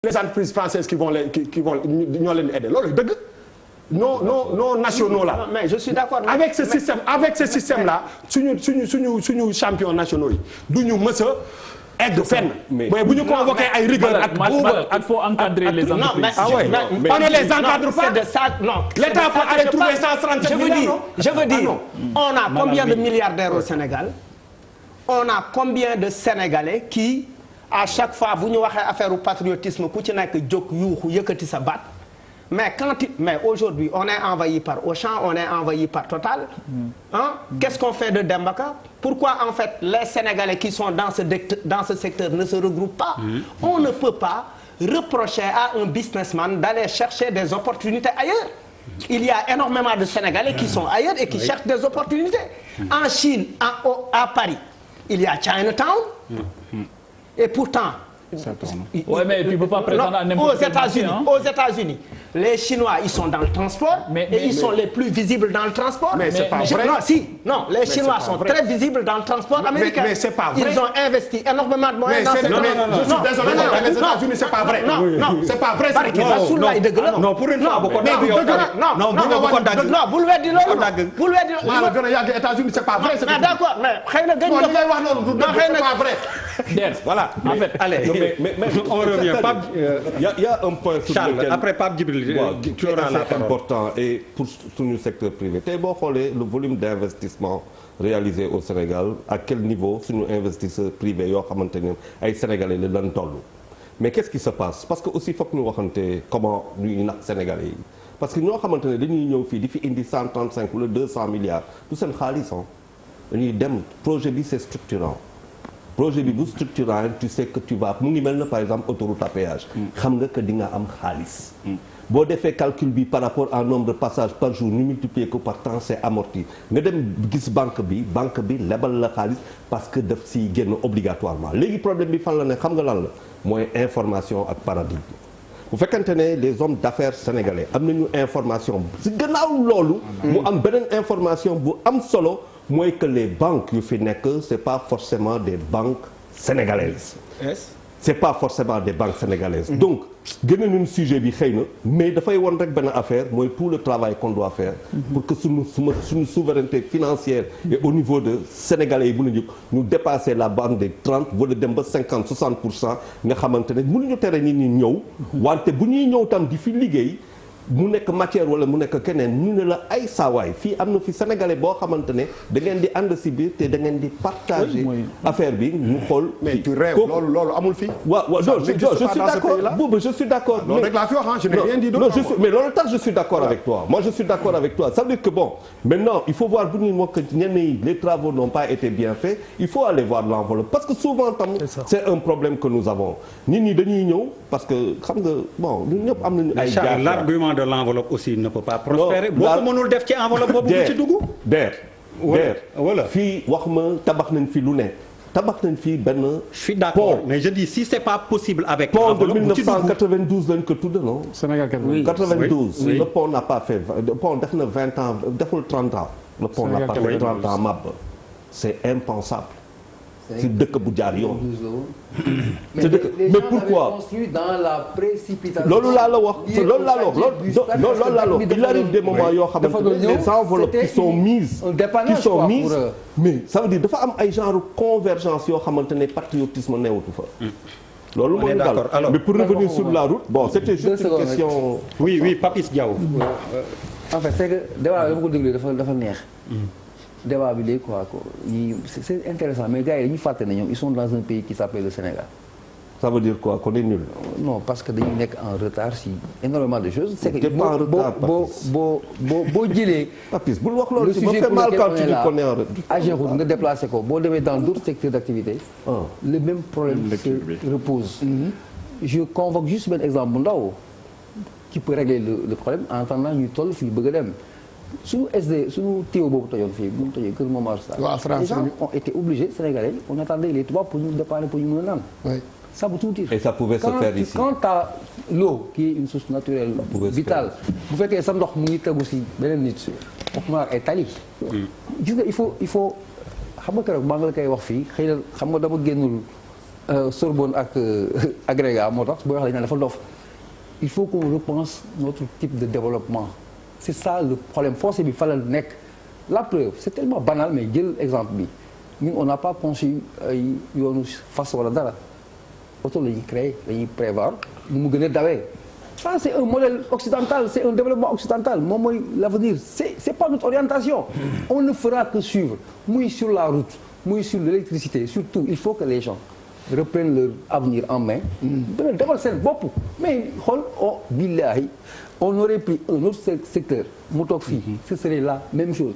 les entreprises françaises qui vont ñoo leen di aider loolu dëgg non nationaux là. mais je suis d'accord. avec ce système là suñu champions nationaux yi du ñu mës a egg fenn. mais bu ñu convoqué ay rigueur ak. il faut encadrer les entreprises. on ne les encadre pas. de ça non. l'État peut aller trouver 137 milliards. je veux dire on a combien de milliardaires au Sénégal. on a combien de Sénégalais qui à chaque fois bu ñu waxee affaire patriotisme ku ci nekk jóg yuuxu yëkkati sa baat. mais aujourd'hui on est envahi par Auchan, on est envahi par Total. Qu'est-ce qu'on fait de Dembaka? Pourquoi en fait les Sénégalais qui sont dans ce secteur ne se regroupent pas? On ne peut pas reprocher à un businessman d'aller chercher des opportunités ailleurs. Il y a énormément de Sénégalais qui sont ailleurs et qui cherchent des opportunités. En Chine, à Paris, il y a Chinatown. Et pourtant ouais, mais tu peux pas prétendre à n'importe quel aux États-Unis, les Chinois, ils sont dans le transport ils sont les plus visibles dans le transport. Mais c'est pas vrai. Non, les Chinois sont très visibles dans le transport américain. Mais c'est pas vrai. Ils ont investi énormément de moyens dans cette je suis désolé, les États-Unis, c'est pas vrai. Non, c'est pas vrai. Non, pour une fois, bul weddi loolu. maa la gën a yàgg États-Unis, c'est pas vrai. Mais d'accord, mais xëy na gën nga wax noonu c'est pas vrai. Voilà, en fait, allez, mais on revient. Il y a un point sur Charles, lequel après Pape Djibril, qui est assez important et pour suñu secteur privé tey boo xoolee le volume d'investissement réalisé au Sénégal à quel niveau suñu investisseurs privés yoo xamante ne ay Sénégalais la lan toll mais qu'est-ce qui se passe parce que aussi foog ñu waxante comment ñuy nax Sénégalais yi parce que ñoo xamante ne dañuy ñëw fii di fi indi 135 wala 200 milliards du seen xaalis dañuy dem projet bi c'est structurant projet bi bu structurant tu sais que tu vas mu ngi mel na par exemple autoroute à péage xam nga que di nga am xaalis boo defee calcul bi par rapport à nombre de passages par jour ñu multiplier ko par temps c'est amorti nga dem gis banque bi lebal la xaalis parce que daf si génn obligatoirement léegi problème bi fan la ne xam nga lan la mooy information ak paradigme bu fekkente ne les hommes d'affaires sénégalais am nañu information si gannaaw loolu mu am beneen information bu am solo mooy que les banques yu fi nekk c'est pas forcément des banques sénégalaises c'est pas forcément des banques sénégalaises. Donc gën nañu sujet bi xëy na mais dafay won rek benn affaire mooy tout le travail qu'on doit faire pour que suñu souveraineté financière et au niveau de sénégalais yi mënuñu ñu dépasser la bande des 30 wala dem ba 50-60% nga xamante ne mënuñu tere nit ñi ñëw wante bu ñuy ñëw tam di fi liggéey mu nekk matière wala mu nekk keneen ñu ne la ay saawaay fii am na fi sénégalais boo xamante ne da ngeen di ànd si biir te da ngeen di partager affaire bi ñu xool. mais tu rêves loolu amul fii. waaw je suis d'accord boobu je suis d'accord. loolu rek laa fi wax je n'ai rien dit d'autre. mais loolu tax je suis d'accord avec toi moi je suis d'accord avec toi ça veut dire que bon maintenant il faut voir bu ñuy wax que ñenn ñi les travaux n'ont pas été bien faits il faut aller voir l'enveloppe parce que souvent tam c'est un problème que nous avons nit ñi dañuy ñëw parce que xam nga bon ñun ñëpp am nañu ay jaar l'argument de l'enveloppe aussi ne peut pas prospérer. boo ko mënul def ci enveloppe boobu bu ci dugg. voilà fii wax ma tabax nañ fi lu ne tabax nañ fi benn. je suis d'accord mais je dis si c'est pas possible avec. pont de 1992 lañ ko tudd non. Sénégal 92. Le pont n'a pas fait le pont def na 20 ans deful 30 ans. le pont n'a pas fait 30 ans mab. c'est impensable. ci dëkk bu jaar yoon. mais pourquoi dans la précipitation. loolu laa la wax il arrive des moments yoo xamante ne les enveloppes qui sont mises mais ça veut dire dafa am ay genre convergence yoo xamante ne patriotisme newutu fa. loolu moo ñu dal mais pour revenir sur la route bon c'était juste une question. oui Papis Diaw. en fait c'est que débat dama ko déglu dafa neex. débat bi léegi quoi c'est intéressant mais gars yi dañuy fàtte ne ñoom ils sont dans un pays qui s'appelle le Sénégal. ça veut dire quoi qu'on est nul. non parce que dañuy nekk en retard si énormément de choses. c'est que boo jëlee. Papis bul wax loolu si ma fait mal quand tu dis qu'on est en retard. Ageroute nga déplacé ko boo demee dans d'autres secteurs d'activité. le même problème se repose. je convoque juste benn exemple bu ndaw qui peut régler le problème en attendant ñuy toll fii bëgg a dem. suñu suñu téo boobu tojoon fii bu mu tojee Kër Momar Sarr. les gens ont été obligés Sénégalais on attendait les tubaab pour ñu dépanner pour ñu mën a naan. ça veut tout dire. et ça pouvait se faire ici. quand t'as l'eau qui est une source naturelle vitale bu fekkee sa ndox mu ngi tegu si beneen nit waxuma ay tali. gis nga il faut xam nga keroog maa ngi la koy wax fii xëy na xam nga dama génnul Sorbonne ak agrégat moo tax booy wax dañu dafa dof il faut qu'on repense notre type de développement. c'est ça le problème forcé bi fa la nekk la preuve c'est tellement banal mais jël exemple bi ñun on n'a pas conçu ay yoonu fas wala dara oto la ñuy créer la ñuy prévoir nu mu gën a dawee ça c'est un modèle occidental c'est un développement occidental moom mooy l'avenir c'est pas notre orientation on ne fera que suivre muy sur la route muy sur l'électricité surtout il faut que les gens reprennent leur avenir en main dana defal seen bopp mais xool billahi on aurait pris un autre secteur mu toog fii ce serait la même chose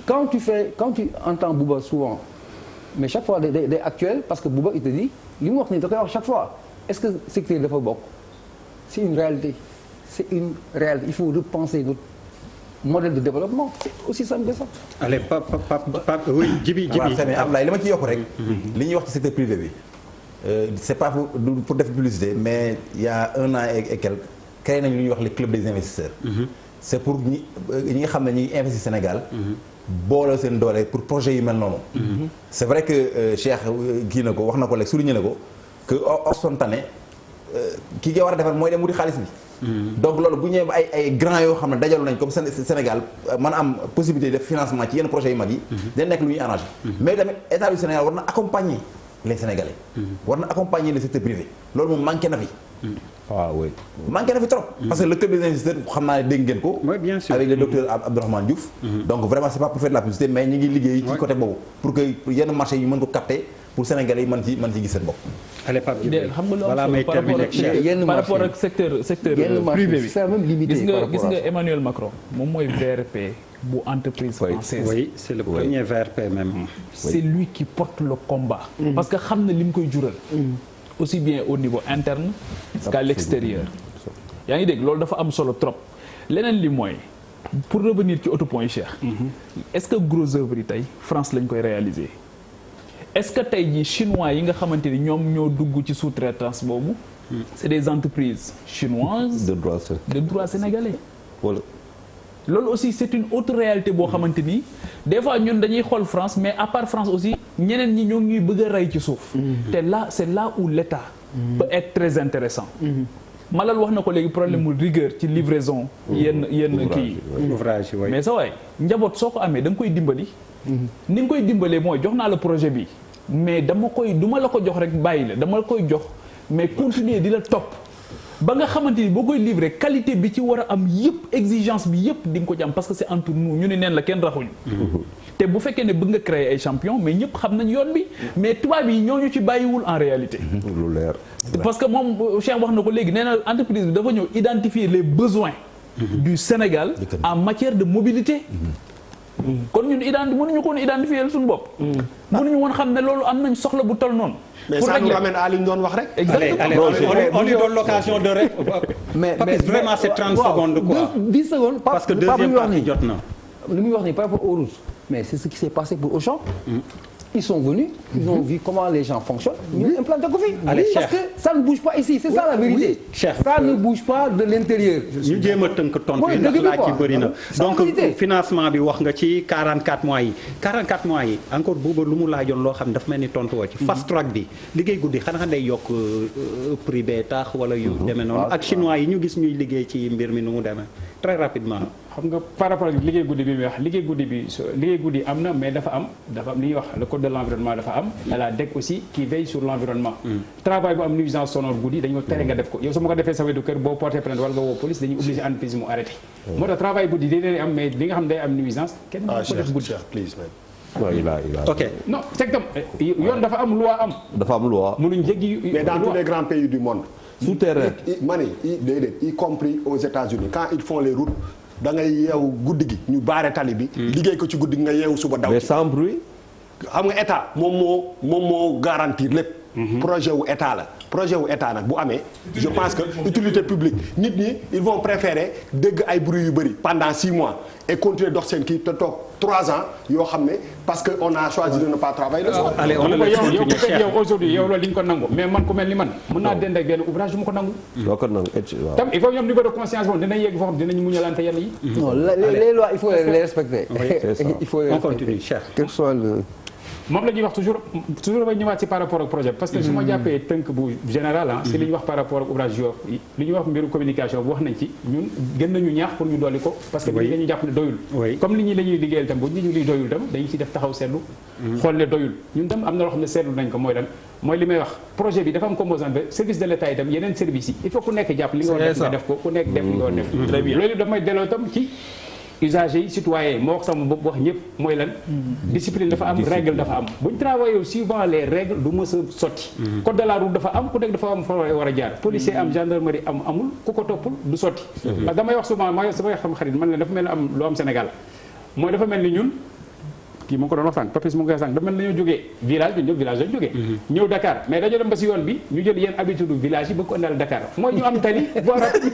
quand tu entends Bouba souvent mais chaque fois day actuel parce que Bouba il te dit li mu wax nii da koy wax chaque fois est-ce que secteur dafa bokk c'est une réalité il faut repenser notre modèle de développement c'est aussi simple que ça. allez oui Djibi Ablaye li ma ci yokk rek li ñuy wax ci secteur privé bi c'est pas pour def publicité mais il y a un an et quelques créé nañu lu ñuy wax le club des investisseurs. c'est pour ñi nga xam ne ñi ngi investir Sénégal. boole seen doole pour projet yu mel noonu. c'est vrai que Cheikh kii na ko wax na ko léegi souligné na ko que spontané kii nga war a defar mooy dem wuti xaalis bi. donc loolu bu ñëwee ba ay grands yoo xam ne dajalu nañ comme Sénégal man am possibilité def financement ci yenn projets yu mag yi. dina nekk lu ñuy arrangé. mais tamit état du Sénégal war na accompagner les Sénégalais. war na accompagner le secteur privé loolu moom manqué na fi. waaw oui. manqué na fi trop. parce que le club des investisseurs xam naa ne dégg ngeen ko. oui bien sûr avec le docteur Abdourahmane Diouf. donc vraiment c'est pas pour faire de la publicité mais ñu ngi liggéey ci côté boobu pour que yenn marché yi mën ko capter pour Sénégalais yi mën ci gis seen bopp. allez Pape Djibril xam nga balaa may terminer par rapport ak secteur privé bi c'est même limité gis nga Emmanuel Macron moom mooy VRP bu entreprise française. oui c'est le premier VRP même. c'est lui qui porte le combat. parce que xam na li mu koy jural. aussi bien au niveau interne qu'à l'extérieur. yaa ngi dégg loolu dafa am solo trop leneen li mooy pour revenir ci autopont yi Cheikh. est-ce que gros œuvre yi tey France lañ koy réaliser. est-ce que tey jii chinois yi nga xamante ni ñoom ñoo dugg ci sous-traitance boobu. c'est des entreprises chinoises. de droit sénégalais. voilà. loolu aussi c'est une autre réalité boo xamante ni des fois ñun dañuy xool France mais à part France aussi ñeneen ñi ñoo ngi bëgg a rey ci suuf. te là c'est là où l'État peut être très intéressant. Malal wax na ko léegi problème mu rigueur ci livraison. yenn kii ouvrage yi mais sa waay njaboot soo ko amee da nga koy dimbali. ni nga koy dimbalee mooy jox naa la projet bi mais du ma la ko jox rek bàyyi la dama la koy jox mais continuer di la topp ba nga xamante ni boo koy livrer qualité bi ci war a am yëpp exigence bi yëpp di nga ko ci am parce que c'est entre nous ñu ne neen la kenn raxuñu. te bu fekkee ne bëgg nga créer ay champion mais ñëpp xam nañ yoon bi mais tubaab yi ñooñu ci bàyyiwul en réalité. lu leer. parce que moom Cheikh wax na ko léegi nee na entreprise bi dafa ñëw identifier les besoins du Sénégal en matière de mobilité. kon ñun mënuñu ko woon identifier suñu bopp. mënuñu woon xam ne loolu am nañ soxla bu toll noonu. mais ça nous ramène à li ñu doon wax rek. exactement on lui donne l'occasion de rek. mais vraiment c'est 30 secondes quoi. 10 secondes. parce que deuxième partie jot na. li muy wax nii par rapport aux routes mais c'est ce qui s'est passé pour Auchan. Ils sont venus, ils ont vu comment les gens fonctionnent, ñu implanté ko fi. Parce que ça ne bouge pas ici, c'est ça la vérité. Ça ne bouge pas de l'intérieur. ñu jéem a tënk tontu yi ndax laaj ci bëri na. donc financement bi wax nga ci 44 mois yi. 44 mois yi encore booba lu mu laajoon loo xam ne dafa mel ni tontu woo ci. fast track bi liggéey guddi xanaa day yokk prix bee tax wala yu demee noonu. ak chinois yi ñu gis ñuy liggéey ci mbir mi nu mu demee très rapidement. xam nga par rapport ak liggéey guddi bi muy wax liggéey guddi am na mais dafa am li ñuy wax le code de l'environnement dafa am et la DEC aussi qui veille sur l'environnement. travail bu am nuisance sonore guddi dañu ko tere nga def ko yow su ma ko defee sa wetu kër boo porté plainte wala nga woo police dañuy obligé entreprise mu arrêté. moo tax travail guddi day am mais li nga xam day am nuisance kenn du ko def guddi. ok non c'est que yoon dafa am loi am. dafa am loi. mënuñ jéggi mais dans tous les grands pays du monde. souterrain. déedéet y compris aux États-Unis quand ils font les routes. da ngay yeewu guddi gi ñu baare tali bi. liggéey ko ci guddi gi nga yeewu suba daw. mais sans bruit. xam nga état moom moo garantir lépp. projet wu état la projet wu état nag bu amee. je pense que utilité publique nit ñi ils vont préférer dégg ay bruit yu bëri pendant 6 mois et continuer dox seen kii te toog 3 ans yoo xam ne parce que on a choisi de ne pas travailler le soir. allez on le laisse continuer Cheikh yow aujourd'hui yow loolu di nga ko nangu mais man ku mel ni man. mën naa dend ak benn ouvrage du ma ko nangu. doo ko nangu waaw. tam il faut ñoom niveau de conscience boobu dinañ yegg foo xam dinañ muñalante yenn yi. non les lois il faut les respecter. il faut les on continue Cheikh. quel soit le. moom la ñuy wax toujours ba ñëwaat ci par rapport ak projet parce que su ma jàppee tënk bu général si li ñuy wax par rapport ak ouvrage Yoff li ñuy wax mbiru communication bu wax nañ ci ñun gën nañu ñaax pour ñu dolli ko parce que nit ñi dañuy jàpp ne doyul comme nit ñi la ñuy liggéeyal tam bu nit ñi liy doyul tam dañu ci def taxaw seetlu xool ne doyul ñun tam am na loo xam ne seetlu nañ ko mooy lan mooy li may wax projet bi dafa am composante ba service de l'État itam yeneen service yi il faut ku nekk jàpp li nga war def nga def ko ku nekk def li nga war def loolu daf may delloo tam ci usagers yi citoyens moo wax sama bopp wax ñëpp mooy lan discipline dafa am règle dafa am bu ñu travaillé suivant les règles du mës a sotti code de la route dafa am ku nekk dafa am fa war a jaar policier am gendarmerie amul ku ko toppul du sotti parce que damay wax souvent mooy samay xam xarit man la dafa mel ni am lu am Sénégal mooy dafa mel ni ñun kii mu ngi ko doon wax sànq Papis mu ngi koy sànq dafa mel ni dañoo jógee village bi ñëw village lañu jógee ñëw Dakar mais dañoo dem ba si yoon bi ñu jël yenn habitude village yi bëgg ko indal Dakar mooy ñu am tali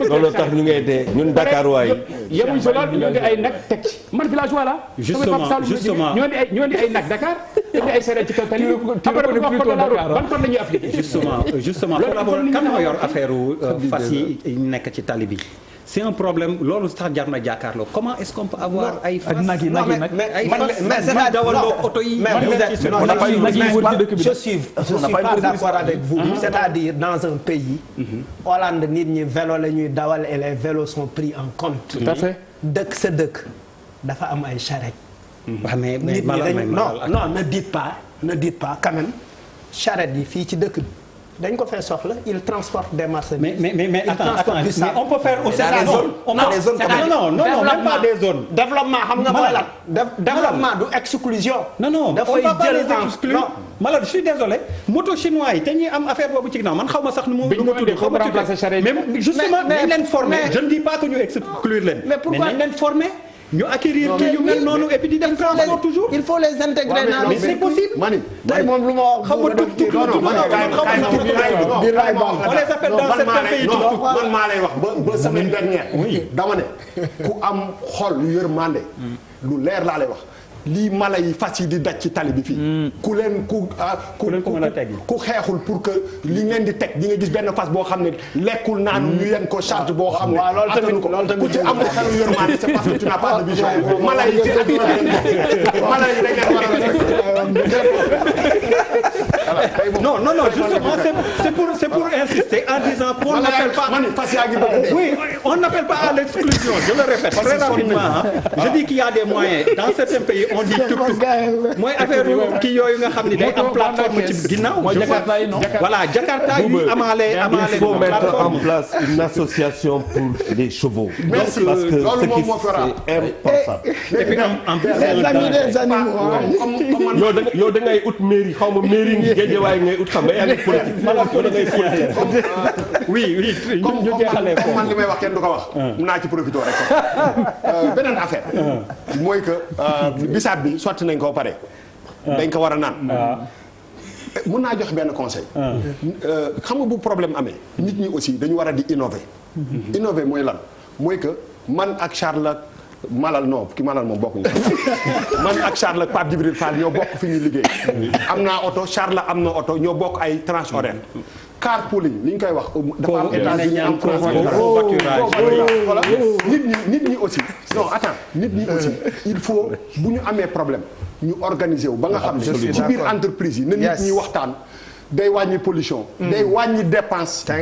loolu tax ñu ngay dee ñun Dakar waay yemuñ so lool ñu indi ay nag teg ci man village voilà justement ñoo indi ay nag Dakar indi ay sereet ci kaw tali après bu wax ko la route ban code la ñuy appliquer justement kan moo yor affaire fas yi nekk ci tali bi c'est un problème loolu sax jar na jàkkaarloo comment est-ce qu'on peut avoir ay fas mais je suis pas d'accord avec vous c'est-à-dire dans un pays Hollande nit ñi vélo la ñuy dawal et les vélos sont pris en compte tout à fait dëkk sa dëkk dafa am ay charrette mais nit ñi dañ non ne dites pas quand même charrette yi fii ci dëkk bi dañ ko fay soxla il transporte des marchandises. mais attends mais on peut faire aussi des zones non même pas des zones. développement xam nga mooy lan. développement du exclusion. non dafay jël non Malal je suis désolé moto chinois yi te ñuy am affaire boobu ci ginnaaw man xaw ma sax nu mu tudd xaw ma tudd mais justement nañ leen former je ne dis pas que ñu exclure leen. mais nañ leen former. ñu acquérir kii yu mel noonu et puis di def transport toujours. il faut les intégrer dans mais c'est possible. mani moom lu ma wax. xam nga tukki on les appelle dans certains pays. man maa lay wax ba semaine dernière. dama ne ku am xol lu yërmande. lu leer laa lay wax lii mala yi fas yi di daj ci tali bi fii. ku leen ku xeexul pour que li ngeen di teg di nga gis benn fas boo xam ne lekkul naanu ñu yen ko charge boo xam ne. loolu tamit ku ci amul xelu yërmande c'est parce que tu n'as pas de vision. mala yi ci àddina mala yi dañ leen war a non justement c'est pour insister en disant qu'on n'appelle pas. Oui, on n'appelle pas à l'exclusion, je le répète très rapidement. Je dis qu'il y a des moyens. Dans certains pays, on dit tuk-tuk. Mooy affaire kii yooyu nga xam ne day am plateforme ci ginnaaw. Voilà, Jakarta yi amaale. Il faut mettre en place une association pour les chevaux. Merci. Parce que ce qui c'est important. Et puis en plus, les amis des animaux. yow da ngay ut mairie xaw ma mairie Guédiawaye ngay ut xam nga yaa ngi politique. oui ñu jeexalee comme man li may wax kenn du ko wax. mun naa ci profité rek. beneen affaire. mooy que bisaab bi sotti nañ ko pare. dañ ko war a naan. mun naa jox benn conseil. xam nga bu problème amee. nit ñi aussi dañu war a di innover. Innover mooy lan mooy que man ak Charles Malal non ki Malal moom bokkuñu man ak Charles ak Pape Djibril Fall ñoo bokk fi ñuy liggéey. am naa oto Charles am na oto ñoo bokk ay tranche horaire. carpooling li ñu koy wax dafa am États-Unis am voilà nit ñi aussi non attends nit ñi aussi il faut bu ñu amee problème ñu organiser wu ba nga xam ne ci biir entreprise yi na nit ñi waxtaan day wàññi pollution day wàññi dépense te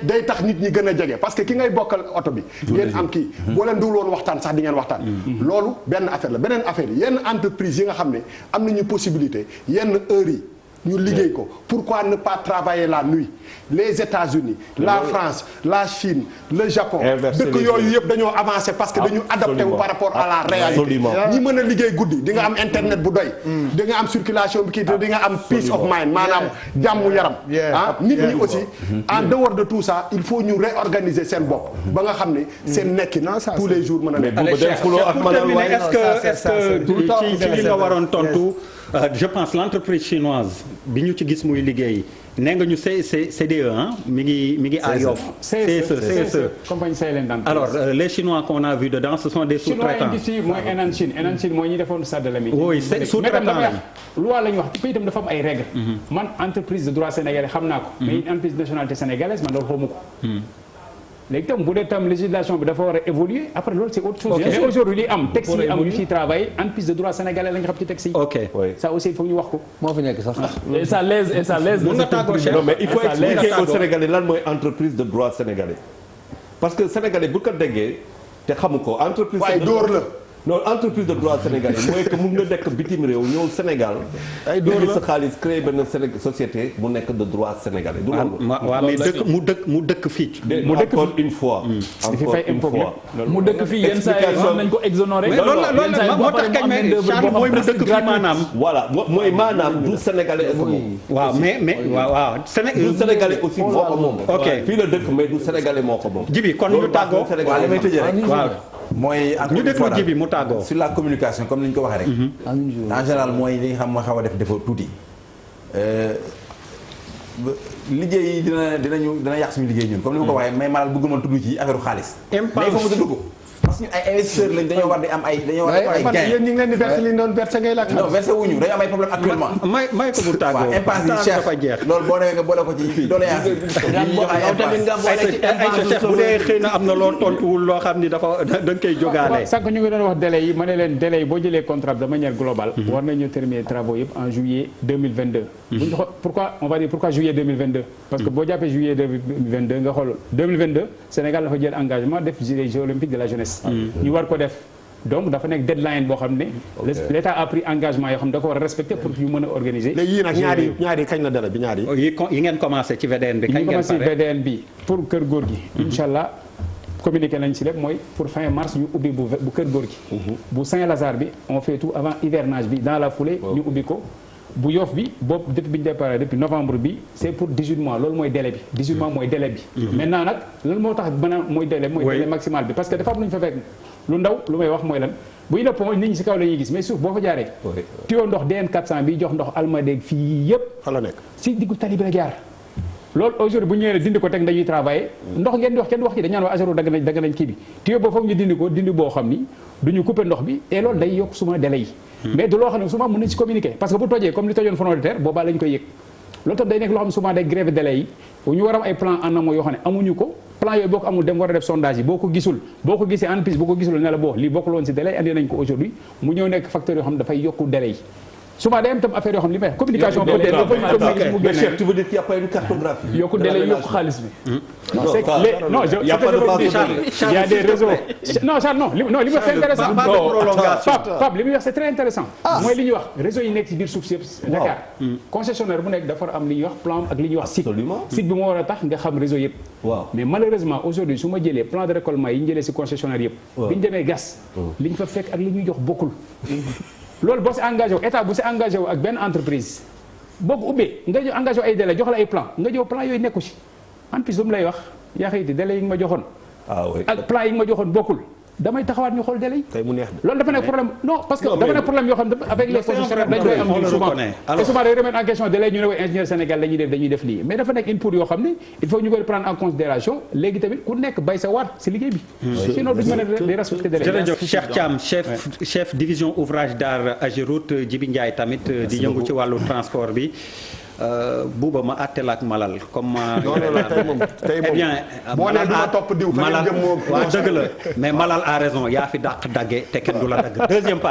day tax nit ñi gën a jege parce que ki ngay bokkal oto bi ngeen am kii boo leen dul woon waxtaan sax di ngeen waxtaan loolu benn affaire la beneen affaire yi yenn entreprise yi nga xam ne am nañu possibilité yenn heures yi ñu liggéey ko pourquoi ne pas travailler la nuit les États-Unis la France la Chine le Japon dëkk yooyu yëpp dañoo avancé parce que dañu adapté wu par rapport à la réalité ñi mën a liggéey guddi di nga am internet bu doy di nga am circulation bi kii te di nga am peace of mind maanaam jàmmu yaram nit ñi aussi en dehors de tout ça il faut ñu réorganiser seen bopp ba nga xam ne seen nekkin tous les jours mën a nekk est-ce que ci li nga waroon tontu je pense l'entreprise chinoise bi ñu ci gis muy liggéey nee nga ñu CDE mi ngi à Yoff. CSE compagnie Sahel d'entreprise. Alors les Chinois qu'on a vu dedans ce sont des sous-traitants. Chinois mooy Enan Chine mooy ñi defoon stade de l'Amitié. oui c'est sous-traitant lañ. loi la ñu wax pays itam dafa am ay règles. man entreprise de droit sénégalais xam naa ko. mais une entreprise de nationalité sénégalaise man loolu xamu ko. léegi tam bu dee tam législation bi dafa war a évoluer après loolu c'est autre chose. mais aujourd'hui li am texte yi am ñu ciy travailler entreprise de droit sénégalais la nga xam ci texte yi. ok ça aussi il faut ñu wax ko. moo fi nekk sax. et ça lèse. mun na tàggoo non mais il faut expliquer aux Sénégalais lan mooy entreprise de droit sénégalais parce que sénégalais bu ko déggee te xamu ko entreprise. waaye dóor la. non entreprise de droit sénégalais mooy que mun nga dekk bitim réew ñëw Sénégal. ay dóor sa xaalis créer benn société mu nekk de droit sénégalais. du loolu waaw mais mu dëkk fii. mu dëkk encore une fois. encore une fois. mu dëkk fii yenn saa yi mën nañ ko exonérer. loolu moo tax kañ may Charles mooy mu dëkk fii maanaam. voilà mooy maanaam du sénégalais ko moom. waaw mais waaw du sénégalais aussi moo ko moom. ok fii la dëkk mais du sénégalais moo ko moom. jibi kon ñu tàggoo waaw li may tëjee rek. waaw. mooy ñu déglu ji bi mu tàggoo sur la communication comme ni ñu ko waxee rek. en général mooy li nga xam moo xaw a def défaut tuuti. liggéey yi dina yàq suñu liggéey ñun comme ni ma ko waxee may maanaam bëggul ma tudd ci affaire xaalis. mais il faut ma tudd ko parce que ñun ay investisseurs lañ dañoo war di am ay gain. yéen ñu ngi leen di verser li ñu doon verser ngay lakk. non versé wuñu dañoo am ay problème actuellement. may ko bu tàggoo waaw impasse yi cher loolu boo demee nga boole ko ci doole yaa bu dee xëy na am na loo tontuwul loo xam ni dafa da nga koy jógaale. sànq ñu ngi doon wax délai yi ma ne leen délai yi boo jëlee contrat de manière globale. war nañu terminer travaux yëpp en juillet 2022. pourquoi juillet 2022. parce que boo jàppee juillet 2022 nga xool 2022 Sénégal dafa jël engagement def les Jeux olympiques de la jeunesse. ñu war ko def donc dafa nekk deadline boo xam ne. l'État a pris engagement yoo xam ne da ko war a respecter pour ñu mën a organiser. léegi yii nag ñaari kañ la dara bi ñaari. yi ngeen commencé ci VDN bi. kañ ngeen commencé VDN bi pour Kër Góor gi. incha allah communiqué nañ ci lépp mooy pour fin mars ñu ubbi bu Kër Góor gi. bu Saint-Lazare bi on fait tout avant hivernage bi dans la foulée. ñu ubbi ko. bu Yoff bi boobu depuis bi ñu départ depuis novembre bi c'est pour 18 mois loolu mooy délai bi 18 mois mooy délai bi. maintenant nag lan moo tax mooy délai maximal bi parce que dafa am lu ñu fa fekk lu ndaw lu may wax mooy lan bu ñu ne pont nit ñi ci kaw la ñuy gis mais suuf boo fa jaaree. tuyau ndox DN 400 bi jox ndox Almadeg fii yëpp. fa la nekk si diggu tali bi la jaar. loolu aujourd'hui bu ñëwee dindi ko teg dañuy travailler ndox ngeen di wax kenn wax ci dañu naan waa Azero dagg nañ kii bi tuyau boo foog ñu dindi ko dindi boo xam ni duñu couper ndox bi et loolu day yokk suma délai yi mais du loo xam ne souvent mën nañ si communiquer parce que bu tojee comme li tojoon front de terre boobaa lañ koy yëg loolu tam day nekk loo xam ne souvent day grève délai yi ñu war a am ay plan en amont yoo xam ne amuñu ko plan yooyu boo ko amul dem war a def sondage yi boo ko gisee entreprise boo ko gisul ne la boo lii bokkul woon si délai andi nañ ko aujourd'hui mu ñëw nekk facteur yoo xam ne dafay yokku délai yi souvent day am tam affaire yoo xam li may communication peut-être dafa ñu communiquer mu Mais génne Cheikh, tu veux dire qu'il n'y a pas une cartographie yokku délai yokku xaalis bi. non c'est que non je Il y a pas de base de il y a des réseaux non Charles non li muy wax c'est intéressant Pape li muy wax c'est très intéressant mooy li ñuy wax réseau yi nekk ci biir suuf si yëpp Dakar concessionnaire bu nekk dafa am li ñuy wax plan ak li ñuy wax site Absolument. site bi moo war a tax nga xam réseau yëpp waaw mais malheureusement aujourd'hui su ma jëlee plan de récolement yi ñu jëlee ci concessionnaire yëpp bi ñu demee gas li ñu fa fekk ak li ñuy jox bokkul loolu boo si engagé wu état bu si engagé wu ak benn entreprise boo ko ubbee nga ñëw engagé wu ay délai jox la ay plan nga ñëw plan yooyu nekku ci en plus lu mu lay wax yaa xëyti délai yi nga ma joxoon ah oui ak plan yi nga ma joxoon bokkul damay taxawaat ñu xool délai yi tey mu neex de. loolu dafa nekk problème non parce que dafa nekk problème yoo xam ne avec les concessionnaires dañ koy am on le souvent reconnaît. et souvent day remettre en question délai ñu ne way ingénieur Sénégal dañuy def lii mais dafa nekk input yoo xam ne il faut ñu koy prendre en considération léegi tamit ku nekk bay sa waar si liggéey bi sinon duñu mën a di respecter délai jërëjëf Cheikh Thiam chef division ouvrage d'art Ageroute Djibi Ndiaye tamit di yëngu ci wàllu transport bi Bouba ma àtteel ak Malal comme non tey moom eh bien boo nee du ma topp diw fa ngeen jëm moo waaw dëgg la mais Malal a raison yaa fi dàq dagge te kenn du la dagg deuxième